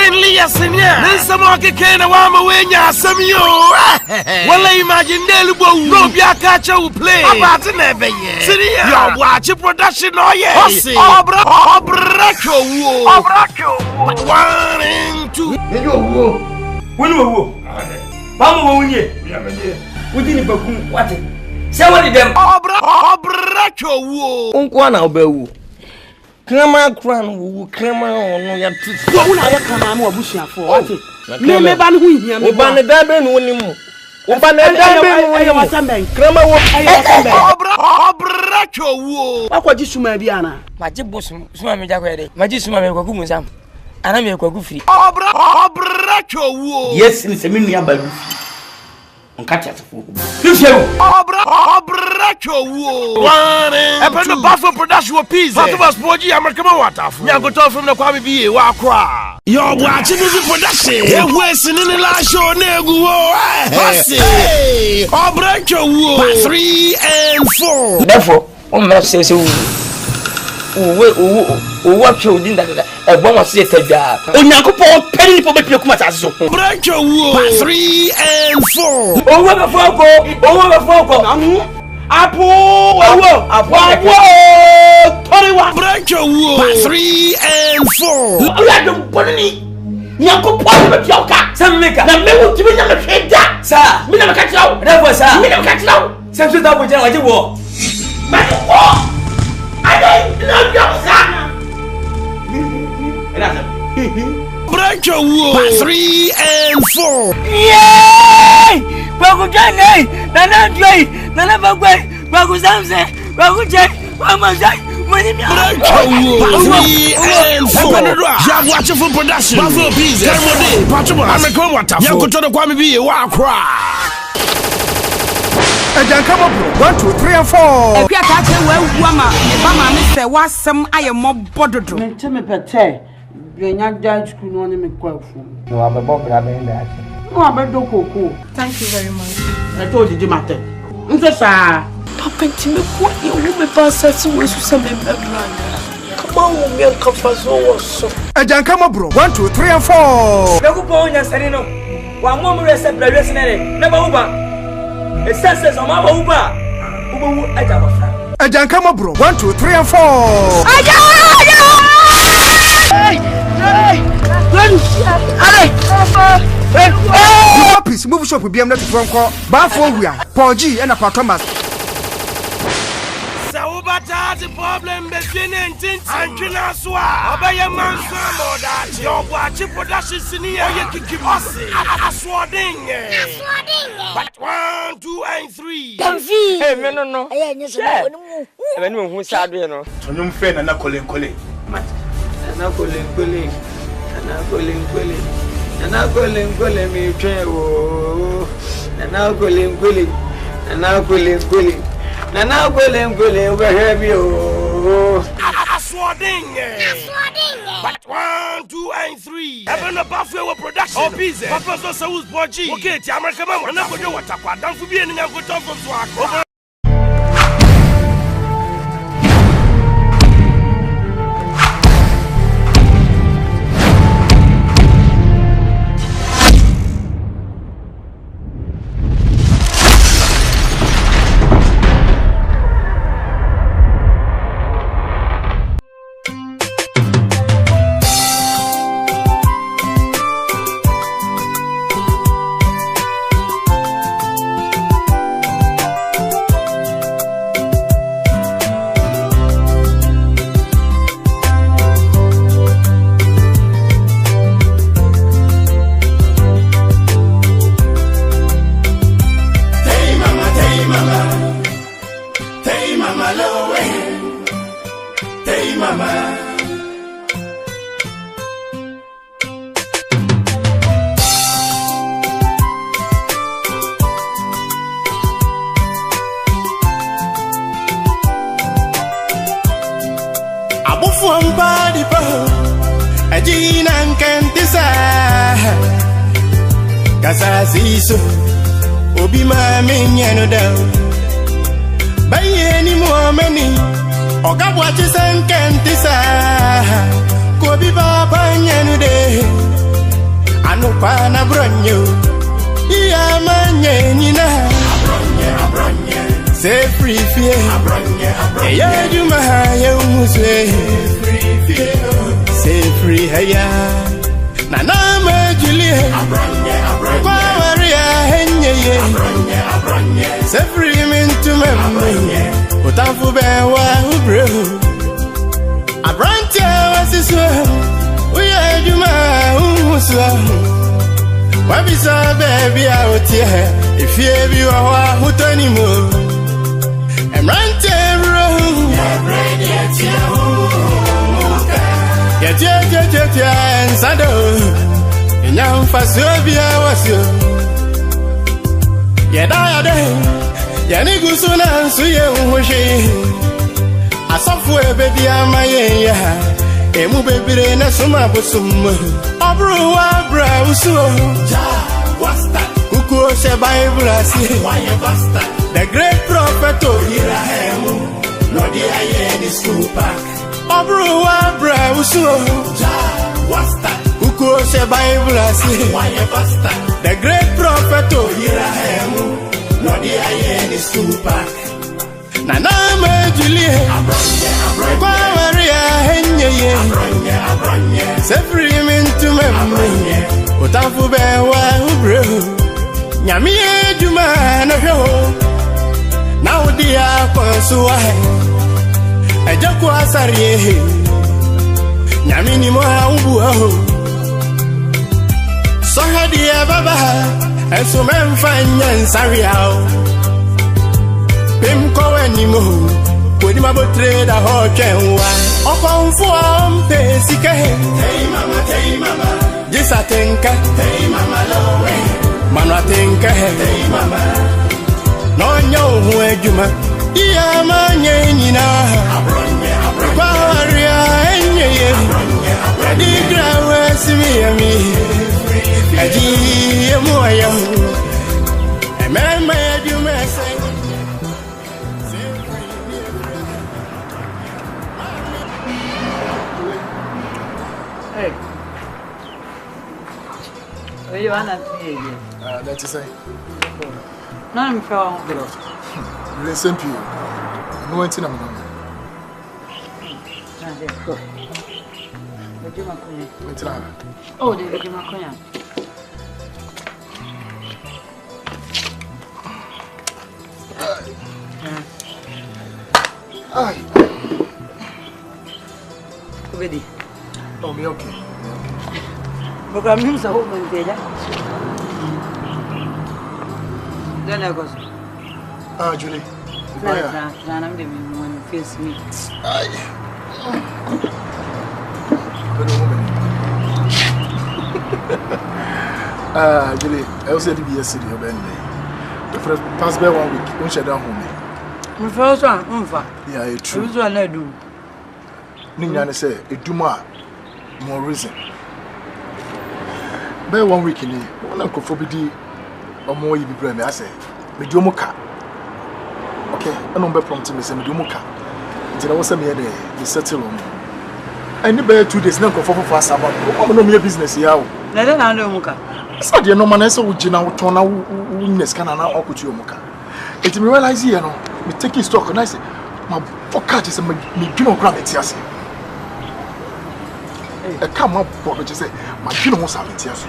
genuinely a senior. Then some can wama wenya samio. Well, imagine Delubo, no Biakacha will play. About never yet. You're watching production, oh yeah. Obraco. 1 and 2. When Mama win ye. We didn't book what? Say what them. Obraco. Unkwana obewu. Krama kran wu krama ono ya tu. Wo na ya krama mo abusia for what? Me ban hu hia me. Oba ne da be no ni mu. Oba ne da be no ni mu. Krama wo Obraco wo. Akwaji suma bi ana. Maji bosum suma me jakwa de. Maji suma me kwagu musam. Ana me kwagu free. Obraco wo. Yes, ni se me nua ba bi. Onkacha sefo. Obraco wo. 1 and 2. The Buffalo production piece. Fatubas Poji American water. Nyagoto from the Kwame BA wa kwa. You're watching music production. Hey, Western in the last show negu. Hey, Obraco wo. 3 and 4. Therefore, on me say so. What you did that a bomb was set there. Onyankopon penny for me kuma taso. Obraco wo. 3 and 4. Over Foko. Apo. Obraco wo. 3 and 4. Oya bonni. Nyankopon be tioka. Some maker. Na me wo tibi nya me hweda. Sir, me na me ka tirawo. therefore, sir. Me na me ka tirawo. Some so that we tell what you want. Me wo. I don't know your son. Obraco wo. 3 and 4. Yay! Bagu Jane, Nana Joy, Nana Bagway, Bagu Samse, Bagu Jack, Mama Jack, Obraco wo. 3 and 4. You're watching for production. Buffalo Peas. Kermode. Patrol. American water. Nyagoto the Kwame BA wa kwa. Ajan come up 1 2 3 and 4. Epia ka che wa ma me se wasem aye mo bododo. Me teme pete. Nya judge school no me kwafu. No, I'm a bomb. I'm in that. No abedo koko. Thank you very much. I told you mate. Nse sa. Papa ntime kwa ye wo me pass so we so me bedra. Come on, me kafazo so. Ajan come up 1 2 3 and 4. Bagu ponya sari no. Wa mo mo rese previous nere. Na ba uba. It says on my uba. Ubu ajabafra. Ajan come up 1 2 3 and 4. Peace move shop be am not from call Bafo we are Paul G and Papa Thomas. Saubata the problem between and Kinaswa. Obey a man's that your watch production senior kiki bossy. Aswading. But 1 2 and 3. Hey, no. When who sad you know. Tonum friend and calling. Calling me train. And now calling, where have you? Aswading. But 1 2 and 3. Even the Buffalo production. Oh, busy. Papa Saus Boji. Okay, American man. I'm not going to what I don't forget any of the top of swag. Kasasiso obi ma menya no da baye ni mo amani ogabwa chi sankantisa ko bi baba nya no de abronyo iya manye nina abronye say free fear abronye ya juma ya muswe free fear say free haya na ma julie abronye kwa maria henye abronye say free mintu memwe otafu be wa ubro abronye wasiswe uya juma umuswa wabisa baby out here if you be wa hutani mo emrante bro ya ensado nyam faso bia wasio ya da ya ni gusuna nsu ye nhwe asofu ebedi amaye ya emu bebire na suma bosum obru wa bra usu ja wasta kuku se bible asi the great prophet Abraham no dia ye ni school park obru wa bra usu ja wasta kuku se bible asi the great prophet Abraham no dia ye ni school park na ma julie kwa maria henye abronye sefri mintu memwe otafu be wa ubro nyami ejuma na hwo na odi akwanso wa ejaku asare nyami ni mo ubu aho so hadi baba eso memfanya nsare aho pim ko animo kodi mabotre da ho twenwa okonfo ampe sike hey mama jisa tenka hey mama lowe manwa tenka hey mama no nyo hu adwuma iya manye nyina abronye kwaria enye di grawe simi aji emu ayo emema adwuma say you wanna say? That's say. No, I'm from. Listen to you. No one to know. Oh, they give my coin. Aye. Ready? Oh, me okay. Porque a mí me salió mentira. ¿Dónde cosa? Ah, Julie. No, no, me face me. Ay. Pero woman. Ah, Julie, I also did be a city of Bentley. The first past by 1 week, when she down home. My first one, yeah, it's true. Which one I do? Nina say, it do more reason. By 1 week in one uncle for BD or more you be brave, I say, Medumoka. Okay, I don't be prompting me, say Medumoka. Until I was a mere day, you settle on me. I never 2 days, no for us about no business here. I don't know Muka. So, dear, no man, I saw with you now, turn out witness can now up with you, Muka. It me realize here, no, me take stock and I say, my pocket is a me grab it, yes. I come up for what you say, my funeral was having tears.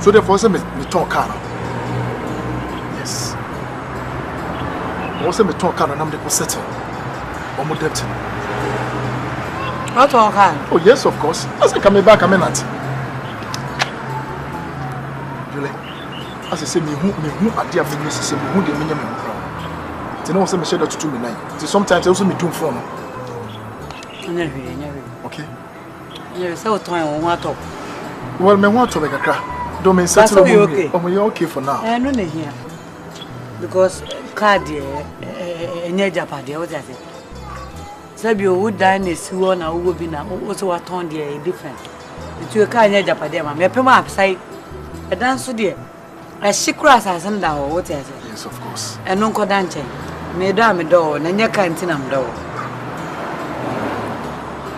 So therefore, say me talk car. Yes. Also, me talk car and I'm the settle. Or more debt. What talk car? Oh, yes, of course. As I come back, I'm in that. Really? As I say, me who are dear for me, say, me who the minimum. You know, some share that to me night. Sometimes I also me do phone. Never. Okay. Yes, I will try on what talk. Well, me want to make a crack. Don't mean settle okay. Oh, you're okay for now. I don't know here. Because card near Japan, what I say. Sabio would dine is one or would be now also a ton dear different. The two car near Japan, my pema upside a dance to dear. A shikras as and down, what I say. Yes, of course. And Uncle Dante, Madame door, and your cantinum door.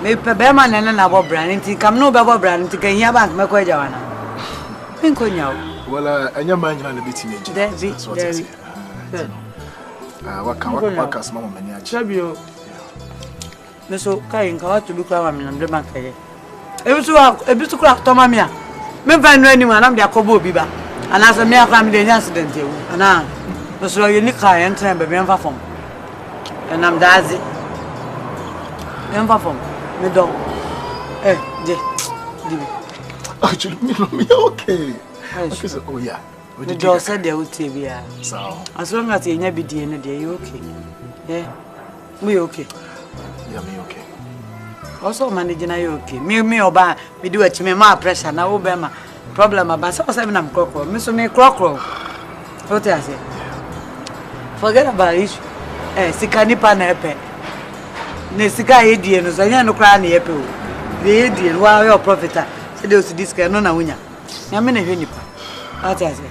Maybe Beman and another brand, come no Baba brand to get your bank, Macoy Joanna. Pinkonya. Well, anya man na be teenage. There. Waka small many a Chabio. Meso kai nka watu bi kwa mami na ndema kaye. Ebisu kura toma mia. Me va no anima na me akobo obi ba. Ana so me akwa me de accident ewu. Ana meso ye ni kai entra be me mfa fom. Enam dazi. Mfa fom. Me do. Je. Dibi. Actually, me okay. Okay, so oh yeah. The door said they would be so as long as you never be you okay. Yeah. We okay. Yeah, me okay. Also managing you okay. Me oba me do it me more pressure na wo be ma problem about so say na mkrokro. Me so me krokro. What I say? Forget about it. Sika nipa na epe. Ne sika edie no so nya no kra na epe o. The edie no wa your profiter. Say they us this kind no na wunya. Nya me na hwe nipa. What I say?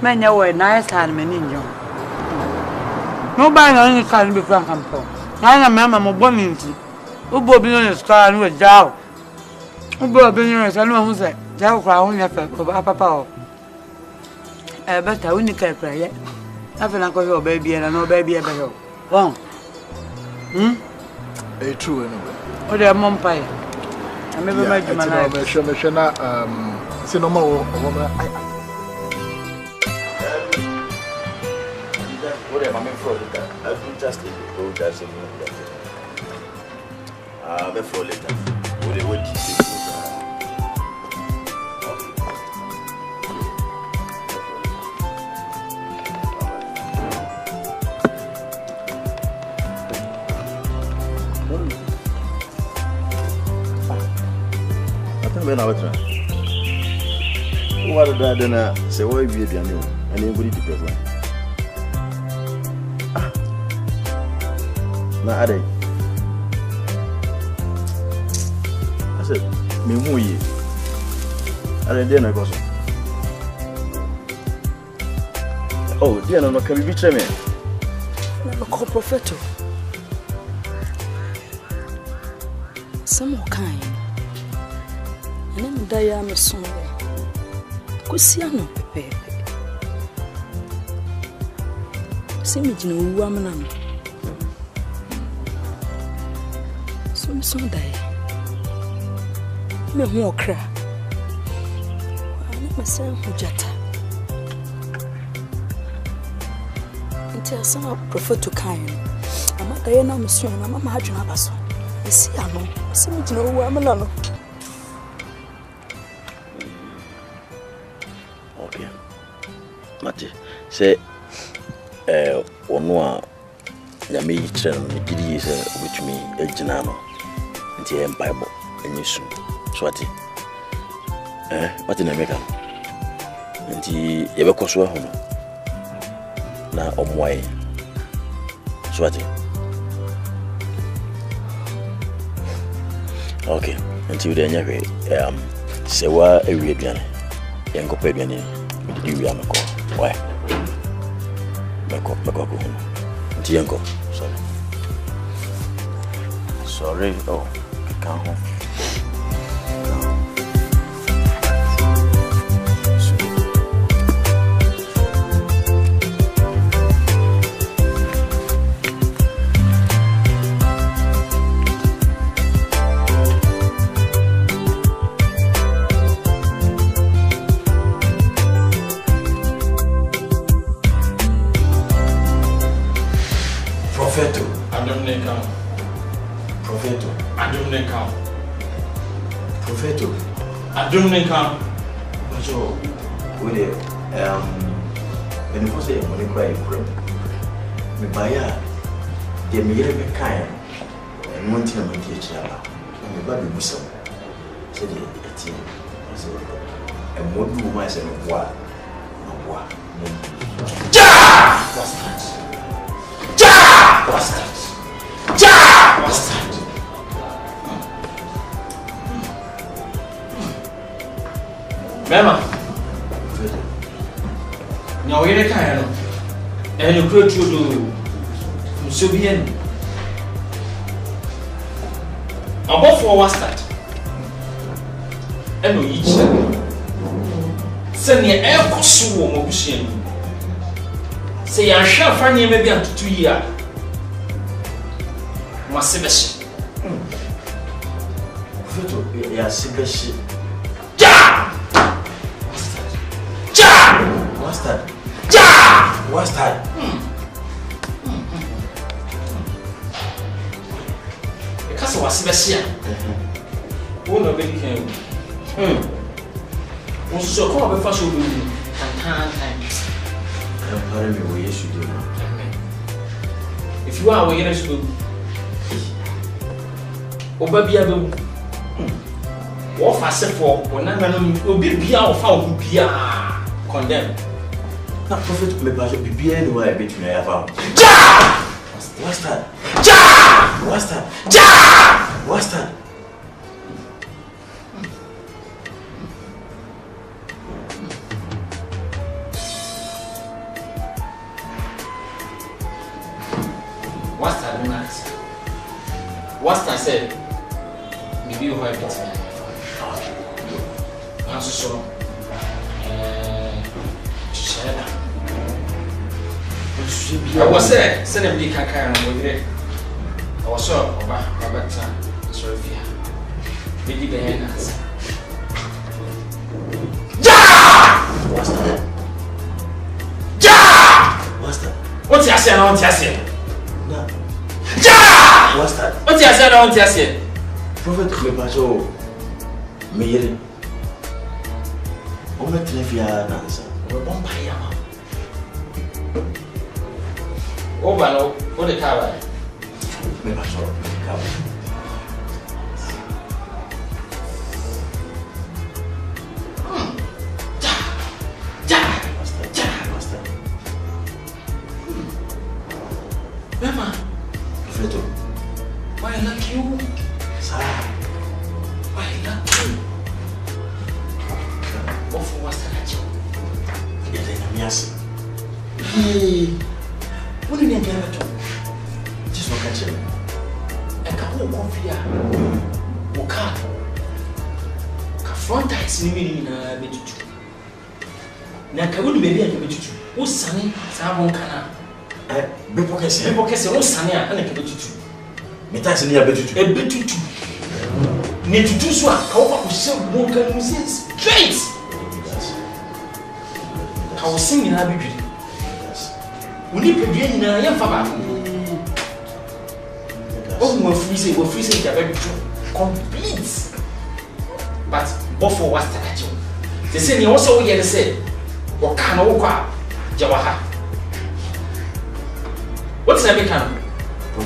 Manya way nice hand me ninjo. No buy no can be frank and poor. Na mama mo boni nti. Ubo bi no scar no jaw. Ubo bi no say no hu say jaw kwa hu nya fa papa o. Better we ni kai kra ye. Afa na ko yo baby na no baby e be yo. Won. True anyway. O de mom pai. Ame be ma juma na. Me sure na c'est normal What am I for? I do just go just before later. What do you what did I say? Why be a new and anybody to provide? Now, I said, me who ye? I didn't go so. Oh, dear, no, can we be me? Never call propheto. Some more kind. And then die am a son. Kusiano, baby. See me, you know, woman. Some day. Me more cry. I let myself jata. Until some prefer to kind. I'm not there now, Monsieur, and I'm a margin of us. You see, I know. See me, you know, woman. Mate, say, Onua, Yami, Giddy is with me, a Janano, and the Bible, and you soon. Swati, what in America? And the Yabakoswa Hono. Now, NYE. Swati. Okay, until then, say, what a weird piano, and go pay me. You am a call. Why? Mako. Tiango. Sorry. Oh, come home. Adumnika. So, with it, when you say when you cry, me buy the me kind and one thing I'm teaching about. Me baby Musa said it, and what do my son of what? No what? Ja! Bastard! Ja! Bastard! Ja! Bastard! Mama, now we're a kind and you could do Subian. Above for what's that? ɛna oyi kyerɛ sɛnea ɛkɔ so wɔ mo busua mu sɛ yɛahwɛ afa nneɛma bi atoto yi a mo ase bɛhye Professor yɛase bɛhye Wastad ɛkasa wase bɛhye a wo na ɔbɛdi kan wo nso sɛ ɔkɔma bɛfa so wobɛwu tantantan ɛmpare me wɔ Yesu din mu ɛfi hɔ a wɔyere so bɛwu ɔba bia bɛwu wɔfa asefoɔ wɔnananom obi bia ɔfa wo ho biaa condemn na prophet me ba so bibia ni wa ebetumi ayafa Wastad Wastad said bibi ho ebetumi ayafa so I was there, send him the Akan with it. I was so about time. Sorry, Biddy Behanas. What's that? What's your saying on Tassia? What's that? What's your saying on Tassia? Prophet Klebajo, Mary. Over Tlevia answer. Over no, what the cover? Maybe I saw the cover. Mama, Fredo, why like you? Sir, why like you? What for was that? You're in a mess. What did you get at all? Just look at you. I can't walk here. Walk out. Front eyes in me, na ka woni baby aka betutu wo sane sa bon kana bebo kese wo sane a na ka betutu meta se ne ya betutu betutu ne tutu so a ka wo pa ko hye bon kana mu straight ka wo sin nyina bidwiri woni pedua nyina ya fa ba o mo freeze ja betutu complete but before was takacho they say ni also we say o kan o kwa jawaha what's that mekan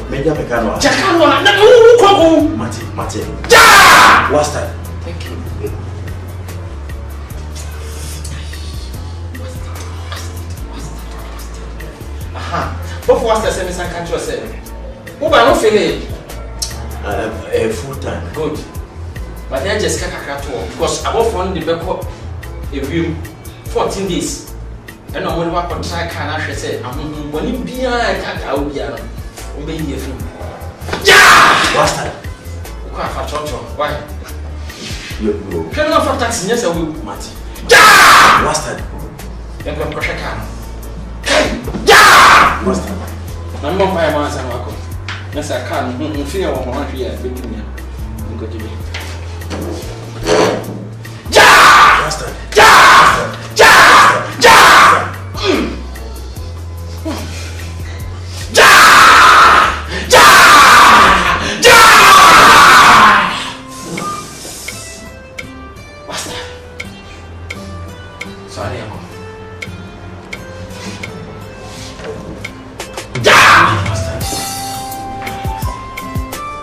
meja mekano jakano na u kwa mate ja what's that thank you aha before was the same san kancho say who ba no feel full time good but then just kakra to because above on the back a room 14 days and no one work on track can actually say I'm when you be kaka obia no we be here film yeah what's that kwa fa chocho why you can not for taxi yes we mate yeah what's that you go ko shaka yeah what's that na mo fa ma san wako na sa kan fi ya wo ho hwe ya be dunia ngo jibe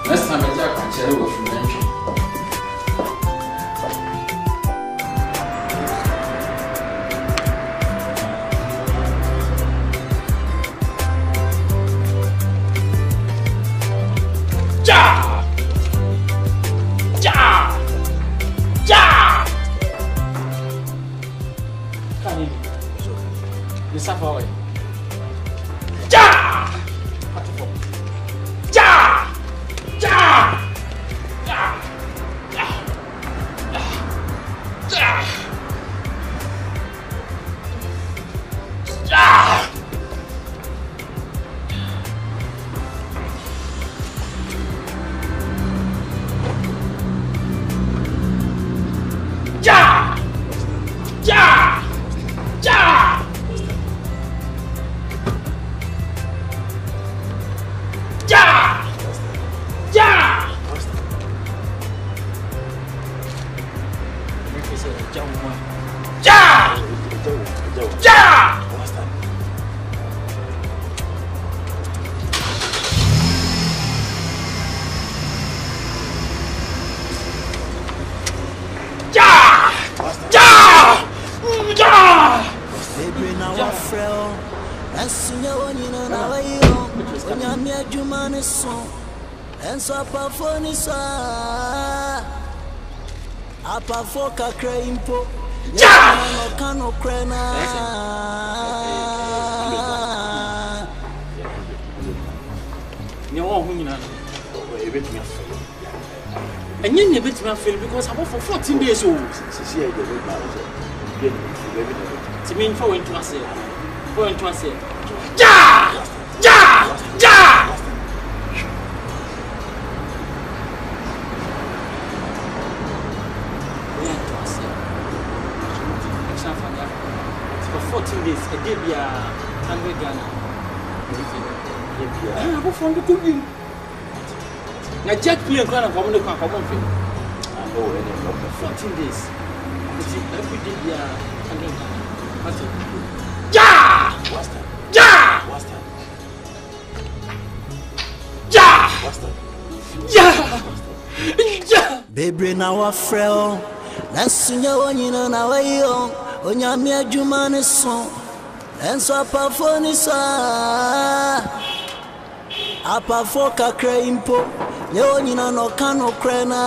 next time I talk to you from mention. Ja! Ja! Ja! Ja! Ja! Baby now I fell. And soon you know now I when you're near Jumani song. And so up for Nisa. Up for Kakreimpo. Ja! No cano crena. And you never feel because I'm for 14 days old. To mean for into us. For into us. Ja! Ja! Ja! For 14 days, a day be 100 Ghana. I go from the cooking. Now, jet plane can come on the car. 14 days. Every day be 100 Ghana. Ja! Ja! Ja! Ja! Ja! Baby now I fell. And soon you know now I when you're near Jumani song. And so up for Nisa. Up for Kakreimpo. You know no cano crena.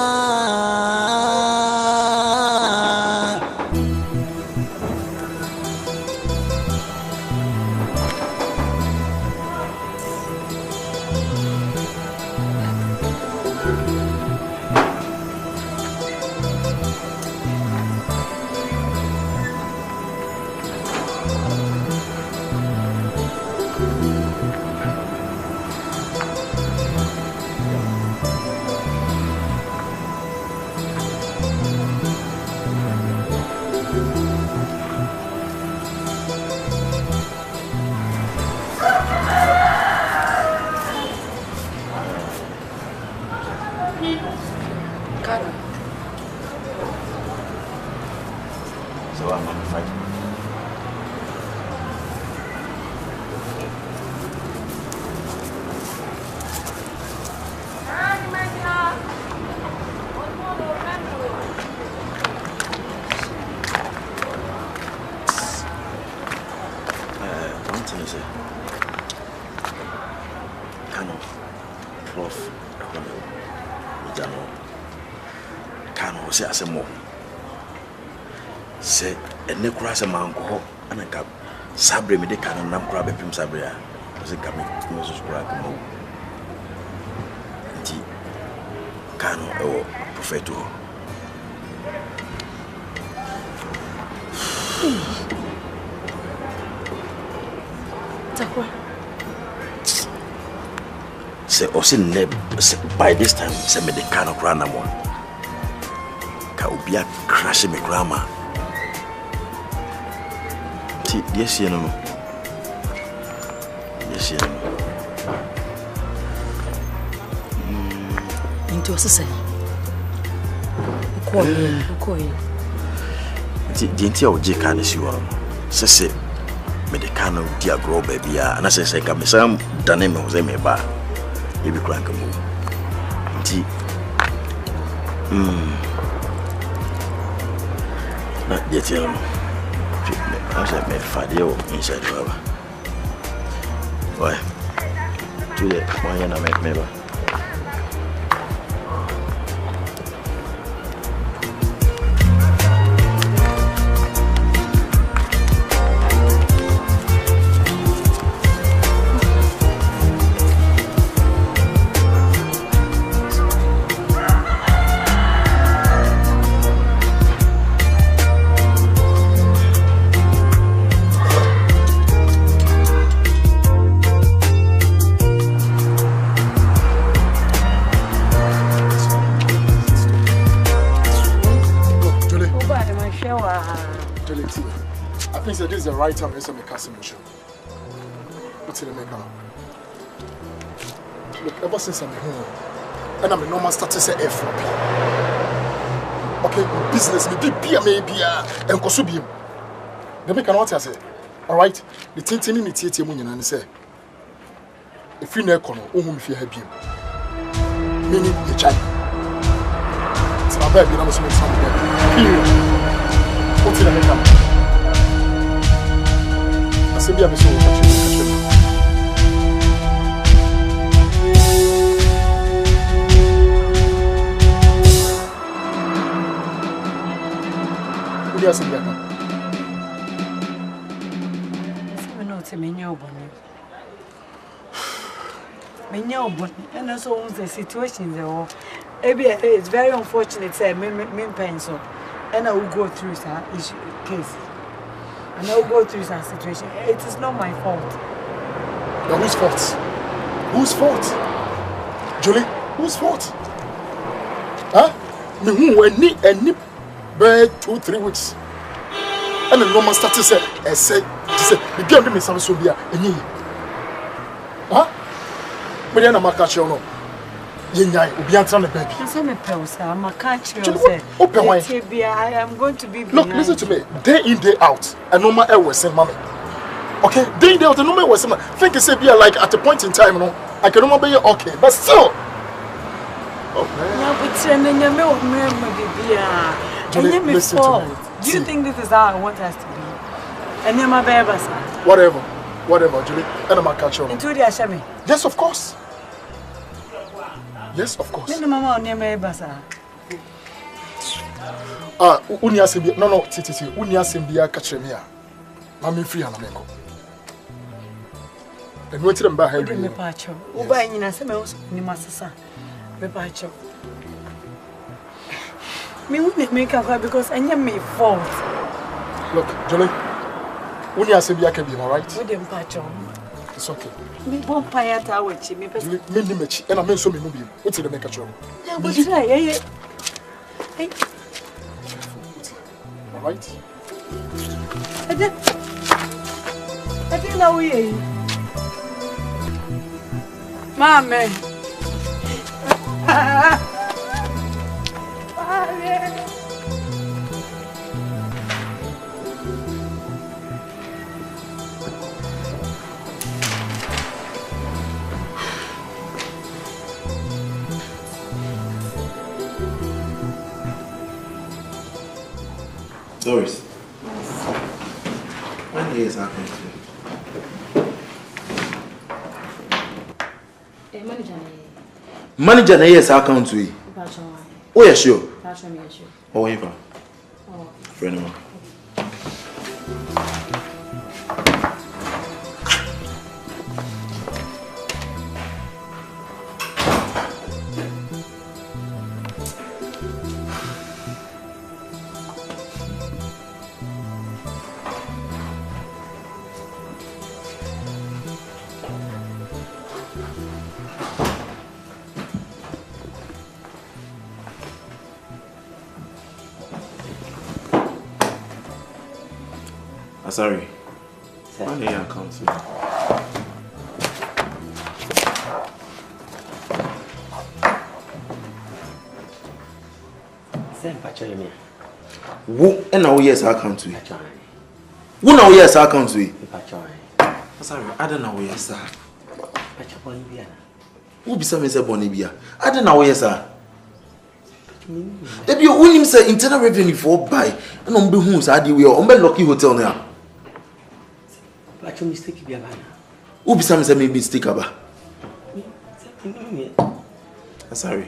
So I'm on the fight. One thing is, kind of prof, kind of say as a more. Say, and the cross a man go and a cap. Sabre me the cannon, nam crab him Sabria. Was a coming, Moses Crack. Cano or Profeto. Say, or say, by this time, send me the cano crown. Kaubia crashing me grammar. Yes, you know. Yes, you know. Into a society. Didn't you J. Canis you are? Say, Medicano, dear grow baby, and I say, come some Danem was a bar. You be crank a move. Not yet, you know. I said, my father inside the rubber. Why? Today, why you not make me? I think this is the right time to make a show. What's in the maker? Look, ever since I'm home, and I'm a normal status at F4P. Okay, business me be maybe and Kosubium. The make cannot say. Alright? The tintin ni tie mu nyina ne say. If you near kono, ohun fi ha biem. Meaning the child. It's my baby, I'm so much. Period. What's in the make? I say be am so catch you. Yes, and also the situation there. It's very unfortunate, say, me pencil, and I will go through some case. And I will go through some situation. It is not my fault. Now, whose fault? Whose fault? Julie, whose fault? Huh? Me who any 2-3 weeks. And the normal started say, I say, the girl didn't say so be a any. Huh? But then I'm a catcher no. Yenyai, obi answer the baby. I say me pay sir, I'm a catcher. Open wine. I am going to be. Look, listen to me. Day in, day out, a normal air was saying, mommy. Okay, day in, day out, a normal was saying, think it's be like at a point in time, no, I can remember you okay, but still. Oh man. Julie, listen to me. Do you think this is how I want us to be? And you're my baby, sir. Whatever, Julie. And I'm a catcher. Into the Ashami. Yes, of course. Yes, of course. Mama on your baby, sir. Unia Simbia, no, Titi, Unia Simbia Kachemia. I'm free and I'm go. And wait till I'm back. Me pacho. Uba in a semi ni masasa. Me pacho. Me wouldn't make up because I am my fault. Look, Julie, Unia Simbia can be alright. Wouldn't pacho. It's okay. Me won't pay at our witch. Me Mechi, and I mean so many. What's the make a trouble? Yeah, but try, hey. Alright? I didn't know we. Mommy. Doris, when is happening to you? Manager na yes account to you. Oh yeah, sure. Oh yeah. Friend of sorry. Money account. Who and now yes account to. Who now yes account to. Sorry, I don't know yes sir. Who be some say Bonibia? I don't know yes sir. If you only say internal revenue for buy and on be who's I we on be lucky hotel now. Mistake be abana. Who be some say maybe mistake aba? Sorry.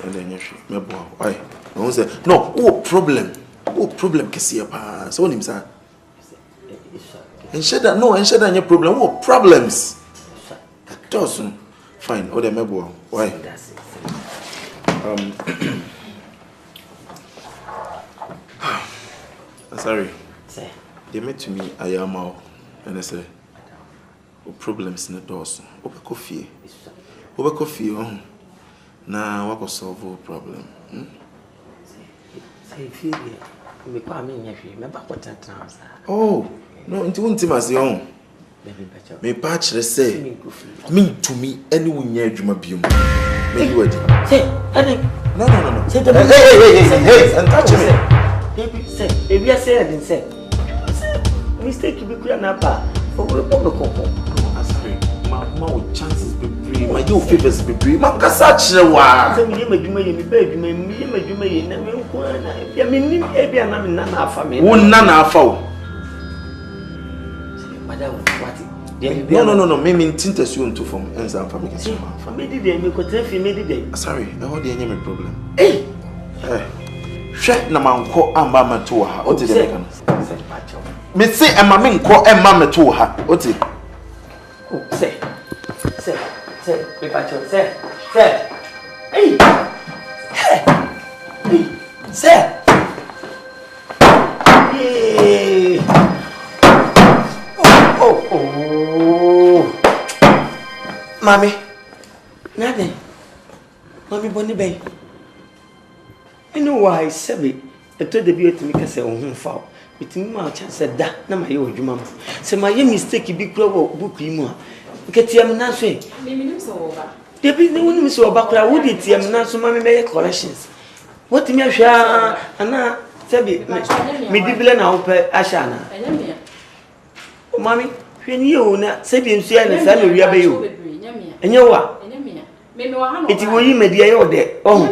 And then you me boy. Why? No say no. Oh problem kesi pa. So him say. And share that no, and share that your problem. What problems? Doesn't. Fine. Oh, me boy. Why? Sorry. They met to me, I am out, and I say, problems in the doors. Over coffee. Now, what will solve all problem? Oh, no, into intimacy. Me patch the say. Me to me, anyone near Juma Bium. Maybe what? Say, no. Say, Hey, and touch me. Say, if you say I didn't say. Mistake to be clear now, for we my chances be free. My you favors be free. My such a wa. Say me me baby, me na me ko na. Ya me nim e bia na me na na afa me. Wo na na afa wo. Madam, what? No. Me tintas you into from enza afa me ke. Me di dey me ko trefi me di dey. Sorry, e ho dey any problem. Eh. Hwe na manko amba mato ha. O te dey kan. Me say e ma me nko e ma mato ha. O te. Say, me pacho, say. Hey, say. Yeah. Oh. Mommy, nothing. Mommy, Bonnie Bay. You know why I said it? I told the beauty to make us a home foul. With me, my chance said that. Now my old mama. Say my mistake, you big club book him. Get him now, say. Maybe so over. There be no one so about I would it him now, so mammy make collections. What me share? Anna, Sabi, me dibble now, Ashana. Oh, mammy, when you said him, see, and son of you. And you what? It will you, my dear, or there. Oh,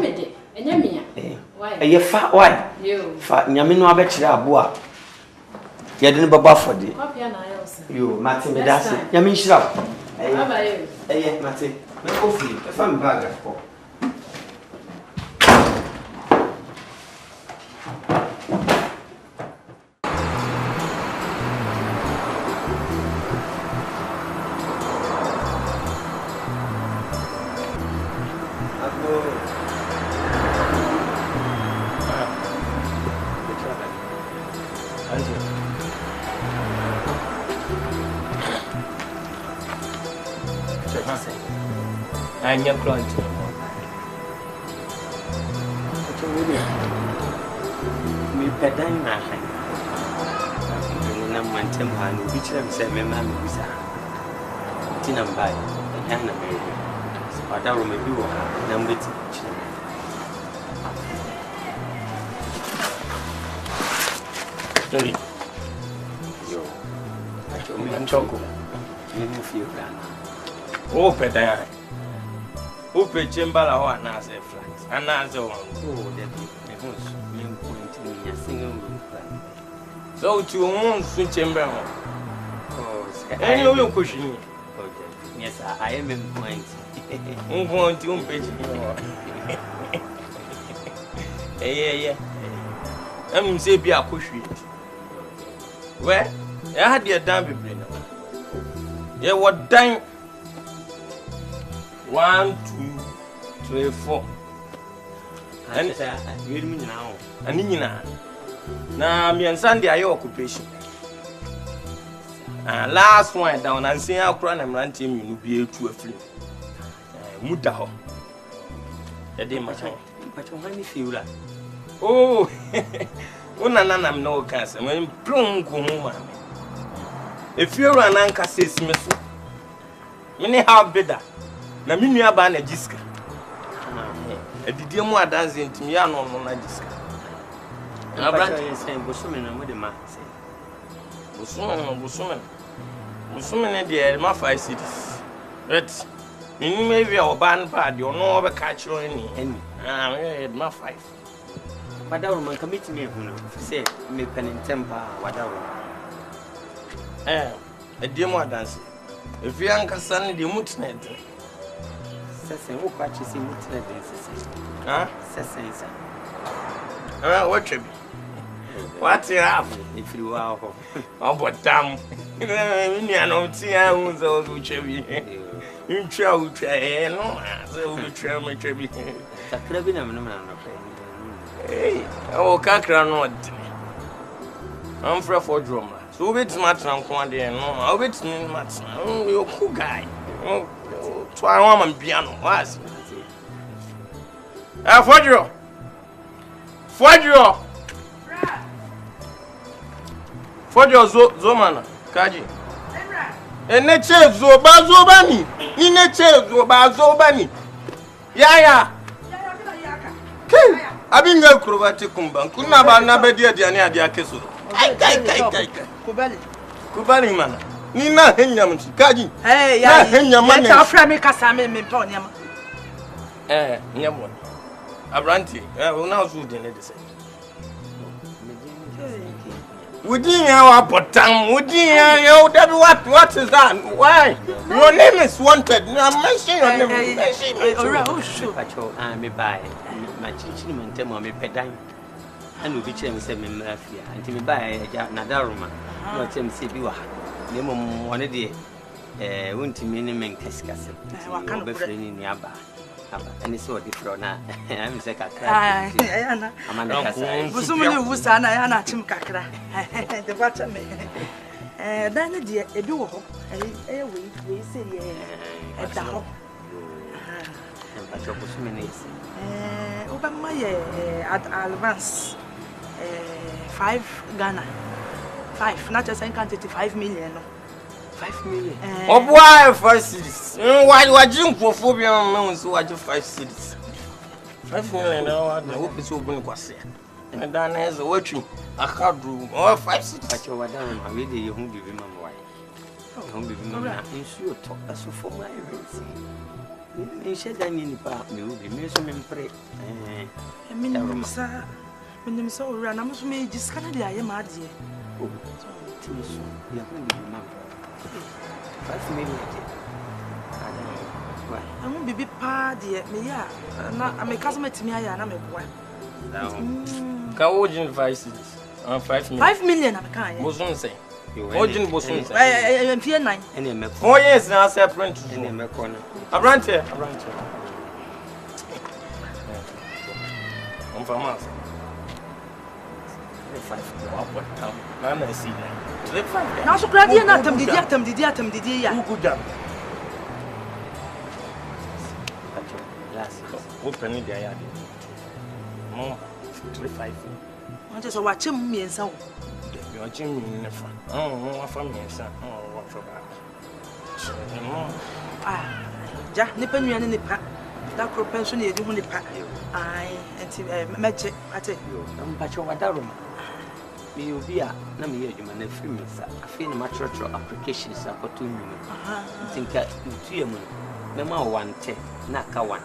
and you fat white. You fat Yamino, I bet you are boa. You didn't buffer you, Matty, Medassi. Yamin Shrub. Eh, Matty, hopefully, if I'm bad at all. And your client. Me pedang na hai. Na mantem hanu bichira mse mema misa. Tina mbai. Yana me. Spada ro me biwo na mbeti. Sorry. Yo. Acho me choko. Me no feel kana. Oh pedang. Upe chembala ho anase flat. Anase one. Oh, that me host. Me point me a single room plan. So to one switch chamber. Oh, any of your cushion. Yes, I am in point. Point you page. Yeah. I'm say be a cushion. Where? I had your damn baby now. Yeah, what dime? 1, 2, 3, 4. And you mean now? And in now, me and Sunday are your occupation. Last one down and see how crown and run team you will be able to a free. Mudaho. The day much. But you want me feel that? Oh, I'm no cancer. When prone go home. If you're an anchor, says Miss, many how better. Na mi nua ba na jiska edidie mu adanze ntimi ya no na jiska na bra say bosume na mo de ma say bosume na de ma 5 cities right mi maybe o ba na ba de ono o be ka chiro ni me ma 5 wadawo man commit me hunu say me penin tempa wadawo edidie mu adanze if you ankasa ne de mutnet Sesen, who catches him with the huh? Sesen, what you be? What you have? If you are, oh, but damn, you know, see how those who chevy. You try, no, so we try my chevy. The Carabinam, hey, oh, Kakra, not. I'm for 4 drummer. So it's much on one day, no, I'll be much. Oh, you're a cool guy. Oh, so I want my piano. Was Fodjo Zomana Kaji Eneche zobani. Ineche zobani. Yaya. Abinga kurubati kumba. Kuna ba na be dia dia ne adia keso. Kai. Kubali mana. Ni na henya mti. Kaji. Ya henya mana. Ya afra me kasa me mpa onyama. Nyamo. Abranti. Una so de ne de say. Wouldn't you potam? Wouldn't you? What is that? Why? Your name is wanted. I'm mentioning your name. Oh, sure. I'm a buy. My chinchin and tell me pedine. And we became seven mafia. And to me buy a Nadaruma. Not him see you. Name one day. Won't mean him in Cascasset. I can't be friendly in Yaba. And it's so different now. I'm sick of that. I'm who stand I am Tim Kakra. The water me. Then a dear, a do hope. We say, at the home. And what was many? Over my at advance 5 Ghana. 5, not just encountered 5 million. 5 million. Oh, why 5 cities? Why do I drink for phobia? No, so I do 5 cities. 5 million. I hope it's open. And then there's a watching a card room or 5 cities. But you're done. I really you won't be remember why. I won't be remember. In sure talk as for my events. You said that in the park, you will be missing and pray. I mean, sir, when you saw Rana, I just can't be a mad dear. Oh, so you are going to remember. 5 million. I don't know why. I won't be big party at me. Yeah, I'm a cousin to me. I am a boy. Can 5 cities? 5 million. 5 million. I can't. Bosun say. Origin Bosun say. I am fear 9. 4 years now. Say print. A brand here. I'm from us. 5 up town. I see that. Now, so glad you're not did ya. Who good job? Open it there. More 35. I just watch him me and so. You're watching me in the front. Oh, from me, son. Oh, what for that? Jack nipping you in the pack. That crop pension you do the pack. I and match it. I tell you, I'm but your Wadaruma. Me will be a Namia, you man, a free minister. I feel my church applications are for 2 million. I think that 2 million. Mema 110, Naka 1.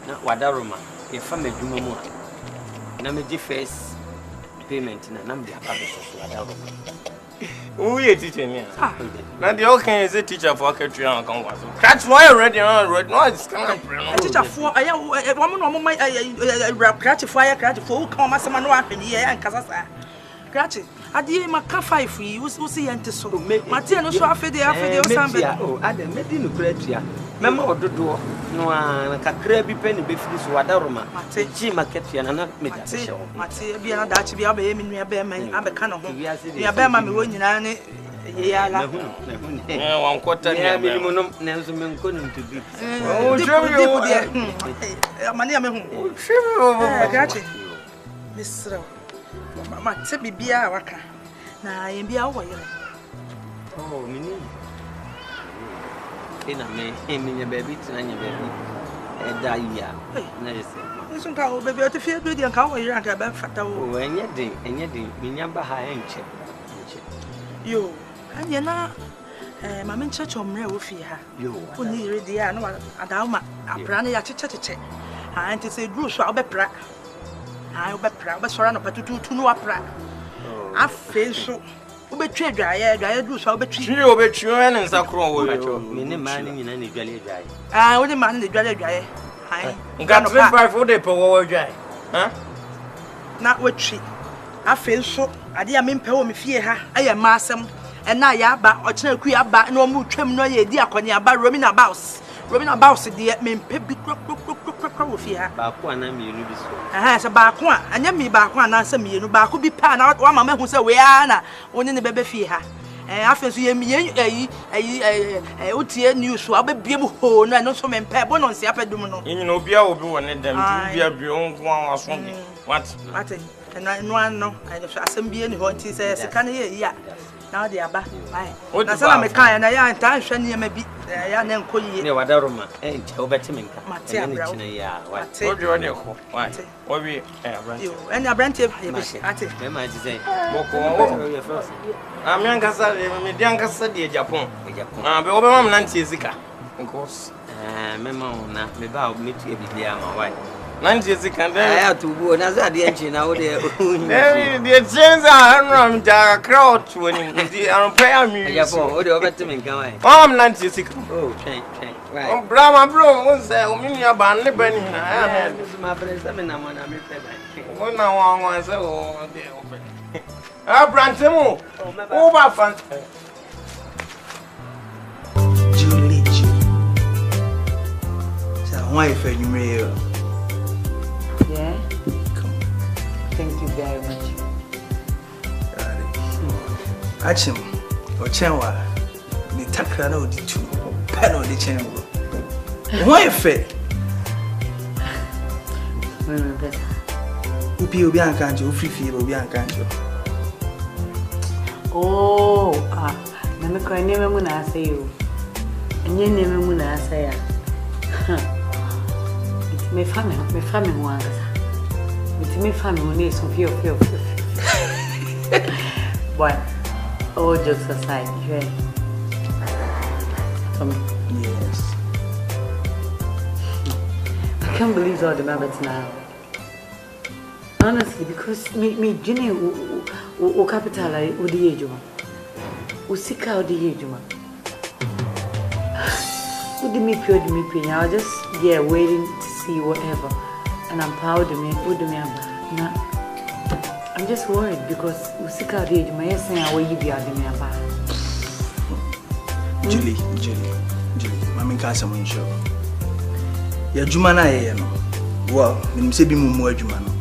Not Wadaruma, a family Jumamo. Namiji face payment in a number of Wadaruma. Who are teaching me? Now the okay is a teacher for Katrian Congress. Catch why already on red noise. A teacher for a woman on my catch fire, catch for come as a man in here and Casasa. Gratchi, I did my cafe free, you see, and so Martin, so after the after oh, I didn't mean to create ya. Member of the door, no, I can crabby penny before this Wadaruma. Jim Marketian and not Mati, be an Dutch, be a baby, me a bear man, I'm a can of home. We are bear mammy when you are 1 quarter minimum, Nelson couldn't to be. Oh, my name, Gratchi, Miss Ma tell me be a waka. Now I am be away. Oh, Minnie. In a man, in your baby, and your baby. And die. Listen, cow, baby, to feel good and cow, you're about fat. Oh, and yet, Minyamba high and check. You, and you're not. Mamma Church on real fear. You only read the annual Adama, a brandy at Church. And to say, Bruce, I'll be proud. I'll be proud, but surrounded by 2 no opera. I feel so. Betray dry, do so betray you and Sacro. Many man in any jelly dry. I only man in the jelly dry. I got 5 for the power dry. Huh? Not what she. I feel so. I dear mean, power me fear her. I am massam, and now ya back or chill queer back no more trim no ye dear conia by Romina Bouse. Romina Bouse, dear mean pebby crook with fear. Bakwan, I'm you. I has a bakwan, and yet me bakwan answer me, no back could be pan out one mamma who said, we are only the baby fear her. And after you me a OTA news, so I'll be able to and also men pebble on the upper domino. You know, be able to one of them, be a beyond one or something. What? And I know, I know, I assembly and what he says, I can't hear, yeah. Now they are back. What does I make? And I am time shiny maybe. I am then call you. What are Roma? And Obertimin. Matia, what do you want? Why? What we you and a brand of him. I might say, I'm younger, younger study Japan. But over Nancy Zika. Of course. Memo, me bow me to be my wife. Nancy Zika, I have to go. That's the engine now. The chance are the crowd when you are paying me. I'm Nancy Zika. Oh, right. Brahma bro, what's that? Ominia Banley Benny. I am my friend. I'm in a man. I'm one now. I say, oh, dear. Ah, Brantemo. Oh, my fan. Julie. So, why if you may? Yeah. Thank you very much. Achim, or Chenwa, the Takrano, the two, pen on the chamber. Why if it? Upi will be uncanny, free will be uncanny. Oh, I'm crying never when I say you. And you never when I say, it's my family one. It's my family so few. But all jokes aside, right? Tommy. Yes. I can't believe all the members now. Honestly, because me Jenny o capital o the age one. O sika o the age one. O the me pay. I was just waiting to see whatever. And I'm proud of me. Nah, I'm just worried because we see how the age my saying I will be out of me about. Julie, Mammy Castle show. Your Jumana, well, when you say be more Jumano.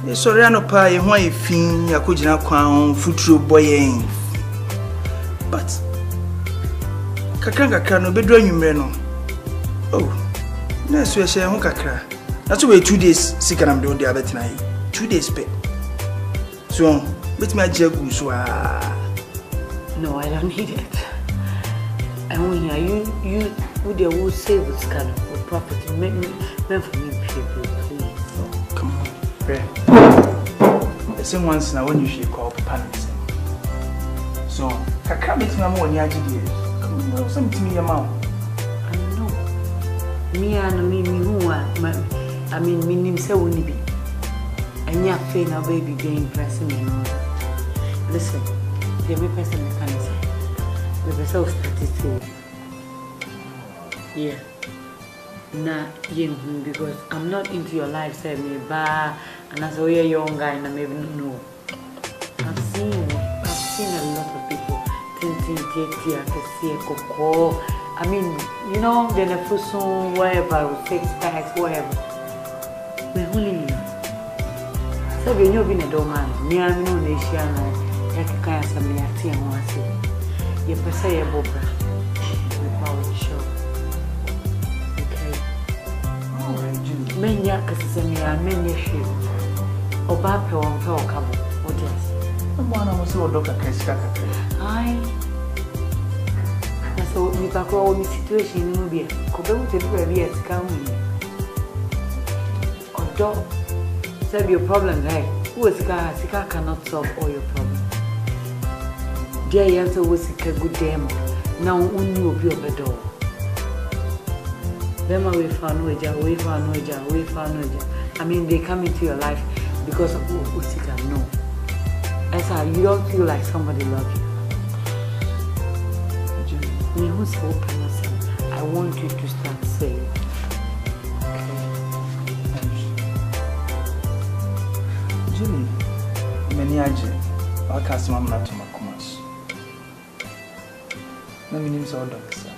Yes, sorry, I know pie, why fin, I could not crown, footro boy. But Kakanga can be drawing you, Meno. Oh, that's where I say, Hokakra. That's why 2 days sick and I'm doing the other tonight. 2 days pay. So, with my jagu, so no, I don't need it. And when you would you save this kind of property, make for me, people, please. Oh, come on, pray. The same once now when you should call panic. So, I can't make my money. Come on, something to me, amount. I know. Me and me who are. I mean, me name say won't be. And your face now, baby, being impressing me. Listen, the only person I can say, we were so started. Yeah. Nah, because I'm not into your life, say me, bah, and as a young guy, and I maybe no. I've seen a lot of people. I mean, you know, then a fuson, whatever, with 6 packs, whatever. We're only so when you've been a doorman, me and no nation, I can't say me a tea and one say. You per se a bobra. The power show. Okay. Men yakas is a me and many sheep. Obape on Pelcabo, or just. The one I was so Dr. Keskaka. Aye. So, if I call me situation in Nubia, could go to the years coming. Dog, solve your problem, right? Who is Sika cannot solve all your problems. Dear answer was a good damn. Now only will be over the door. Them away found Noja. I mean, they come into your life because of Usika. No. Esa, you don't feel like somebody loves you. Me who's open yourself. I want you to start saying. Julie, many agent, I'll cast my mouth to my commerce. No meanings all done, sir.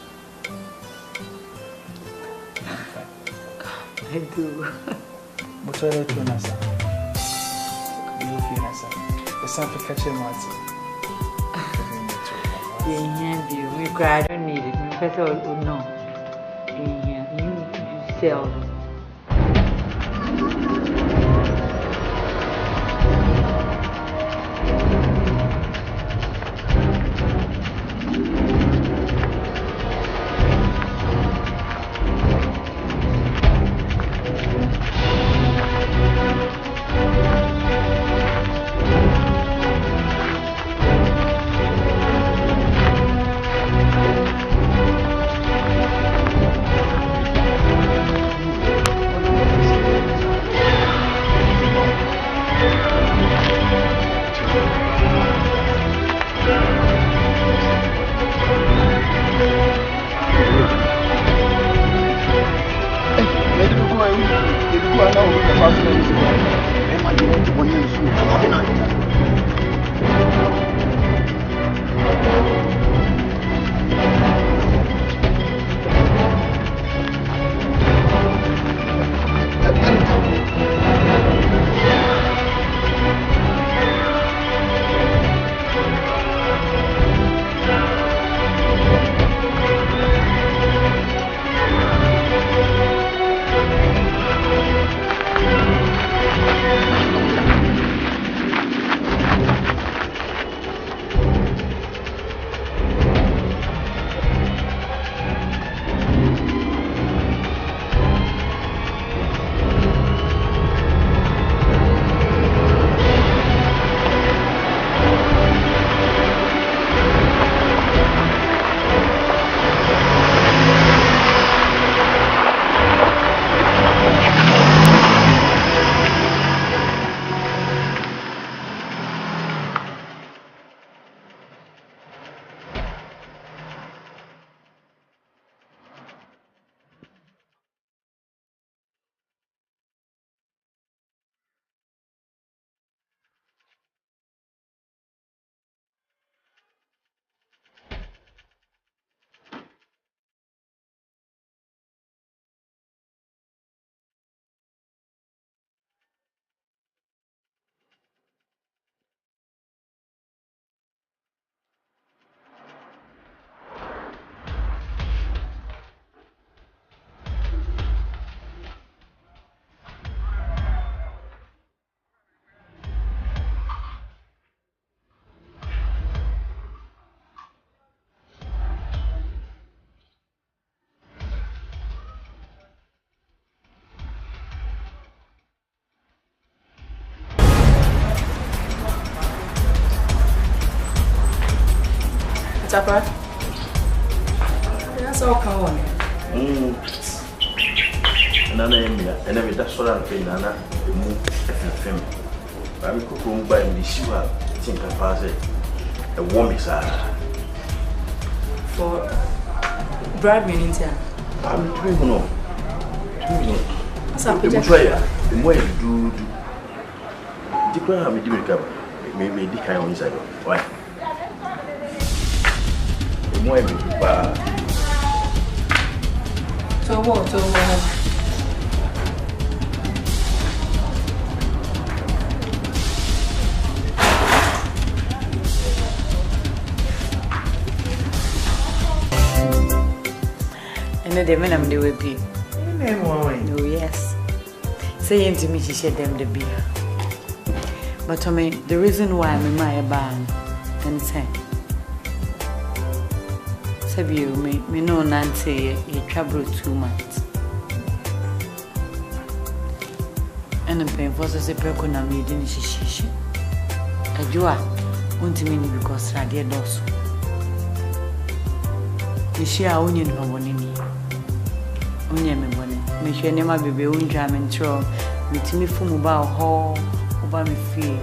I do. But I let you know, sir. You feel, sir. The sun for catching my Yeah, we cry, I don't need it. My person will know. Yeah, you sell them. Tapa. That's all come on. Nana Emia, and every that's what I'm paying Nana, the move FM. I will cook home by the Shiva, think I pass it. A woman is for bribe me in here. I'm doing no. What's up, The more you do, the crowd have a different maybe the kind of inside. Why? The more you do, so what? And the men I'm doing be. Oh, yes. Saying to me, she said them the beer. But I mean, the reason why I'm in my barn and say, Sabu, me no Nancy, you travel 2 months. And I'm paying for the precona made in she. A joa won't mean because I did also. You share onion honey. Onion, me share never be own jam and throw. Meet me from about hall over me feel.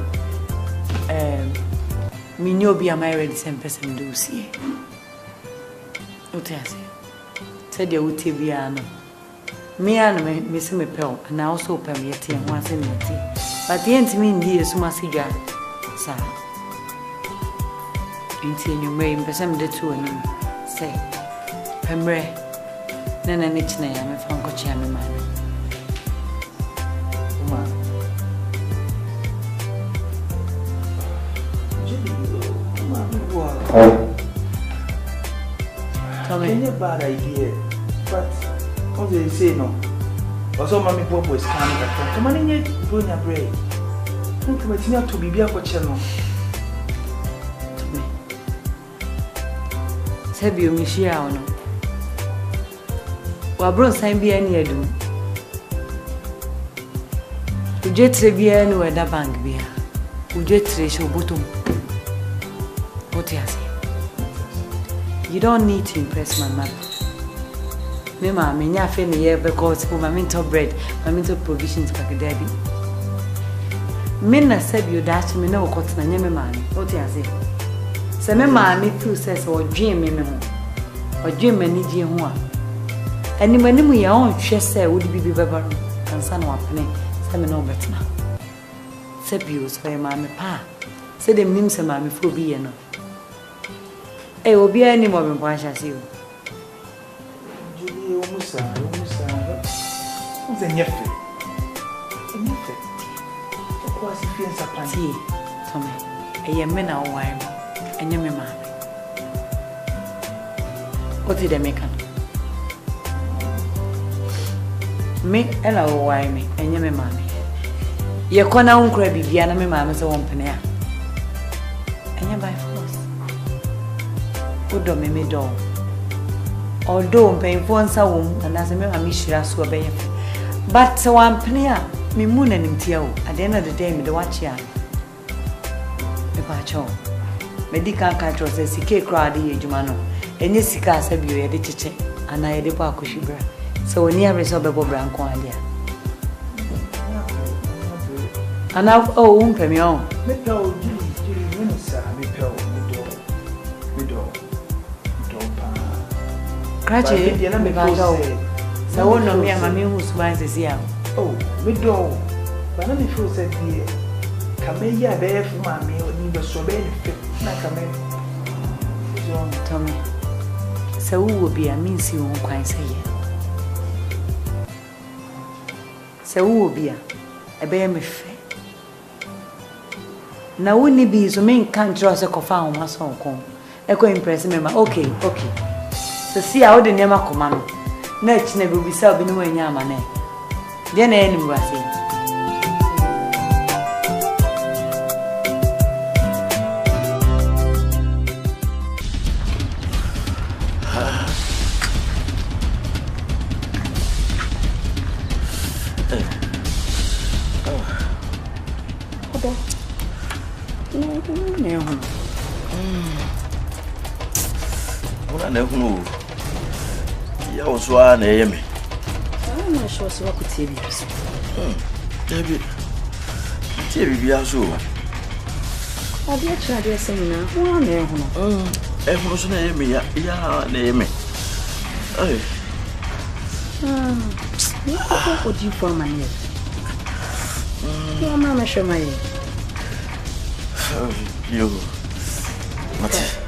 Me no be a married same person do see. What I say? Said you would be an. Me and me see me pal, and I also open me a tea and once in me tea. But the end to me, dear, so much cigar, sir. Until you may person the two and say, Pembre, Nana Nichna, I'm a Franco Chami man. Any bad idea, but what they say no. Also, Mammy Bob was coming at come on in yet, bring a break. Don't come to be a channel. Sabi o mishia ono. Wa bro san bia ni adum. Ujetre bia ni weda bank bia. Ujetre sho bottom. What you say? You don't need to impress my mother. Me ma me nya fe ni ye because for my mental bread, my mental provisions ka debi. Me na sabi o dash me na okot na nya me ma. What you say? Se me ma me feel says o dream me ho. O dream me ni die ho a. Ani mani mu ya on hwe se wo di bibi bebaro. Ansa na wapene se me no betna. Se bi o so ma me pa. Se dem nim se ma me fo bi ye no. E obi ani mo me bwa sha se o. Julie umusa. Unze nyefe. Nyefe. Kwa si fiensa pani. Ti, Tommy. E ye me na o wan. Enye me ma. What did they make? Me ela o wan me enye me ma. Ye kona unkra bibia na me ma me se won pene a. Enye by force. Odo me do. Although mpemfo nsa wom na se me ma me hira so be ye. But so one pene a me mu na nimtia o. At the end of the day me de watch ya. Me pa cho. Medical control says sike crowd ye adwuma no enye sika asabio ye de cheche ana ye de pa akohwibra so oni areso bebo branko ande ana o umpemi o me do jiri me sa me do pa krache me ba do sa wono me ama me hu suban sesi a oh me do ba na me feel say die kameya be fu ma me ni be so be ni na kame Tommy so wo bi a mean si won kwan say ye so wo bi a e be me fe na woni bi so me kan tro se kofa ho ma so kon e ko impress me ma okay so si a wo de nema koma no na chi na bi bi sa obi no anya ama na de na eni mu ase Una na hunu. Ya oswa na yeme. Na sure so ku tie bi so. David. Tie bi aso. Abi a tra de semina. Wa na hunu. Hunu so na yeme ya na yeme. Ai. What do you for my name? Your mama show my name. You. Mate.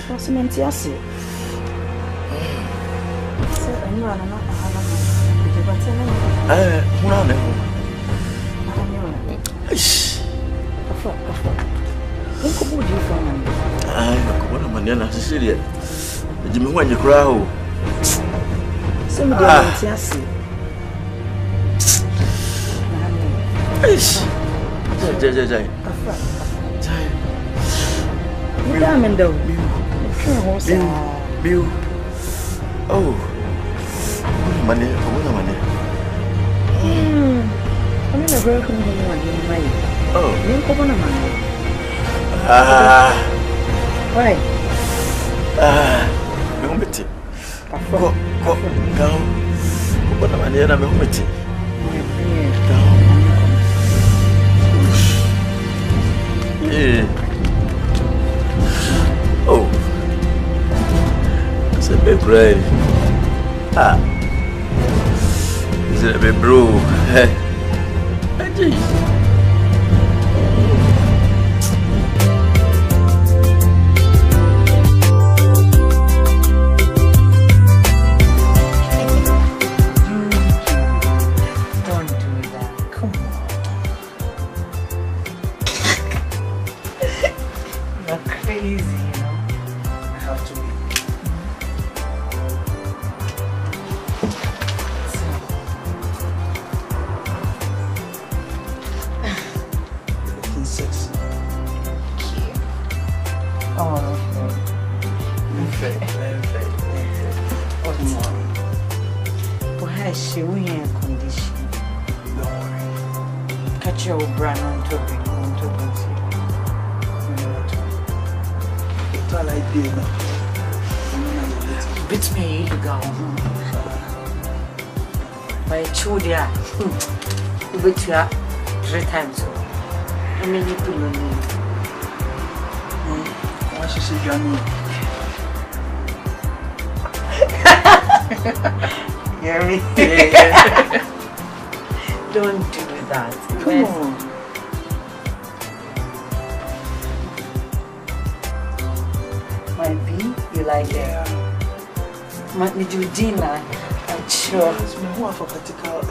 What's meant to say? Oh, money, money. I'm in a broken money. Oh, you come on, man. Why? Humidity. Go, what am I near? I'm humidity. Oh, it's a big bread. Is it a big brew? Yeah, 3 times. How many people you need? Why should she join me? Hear me? Don't do that. Come on. My B, you like it? My do dinner. I'm sure. It's more of a practical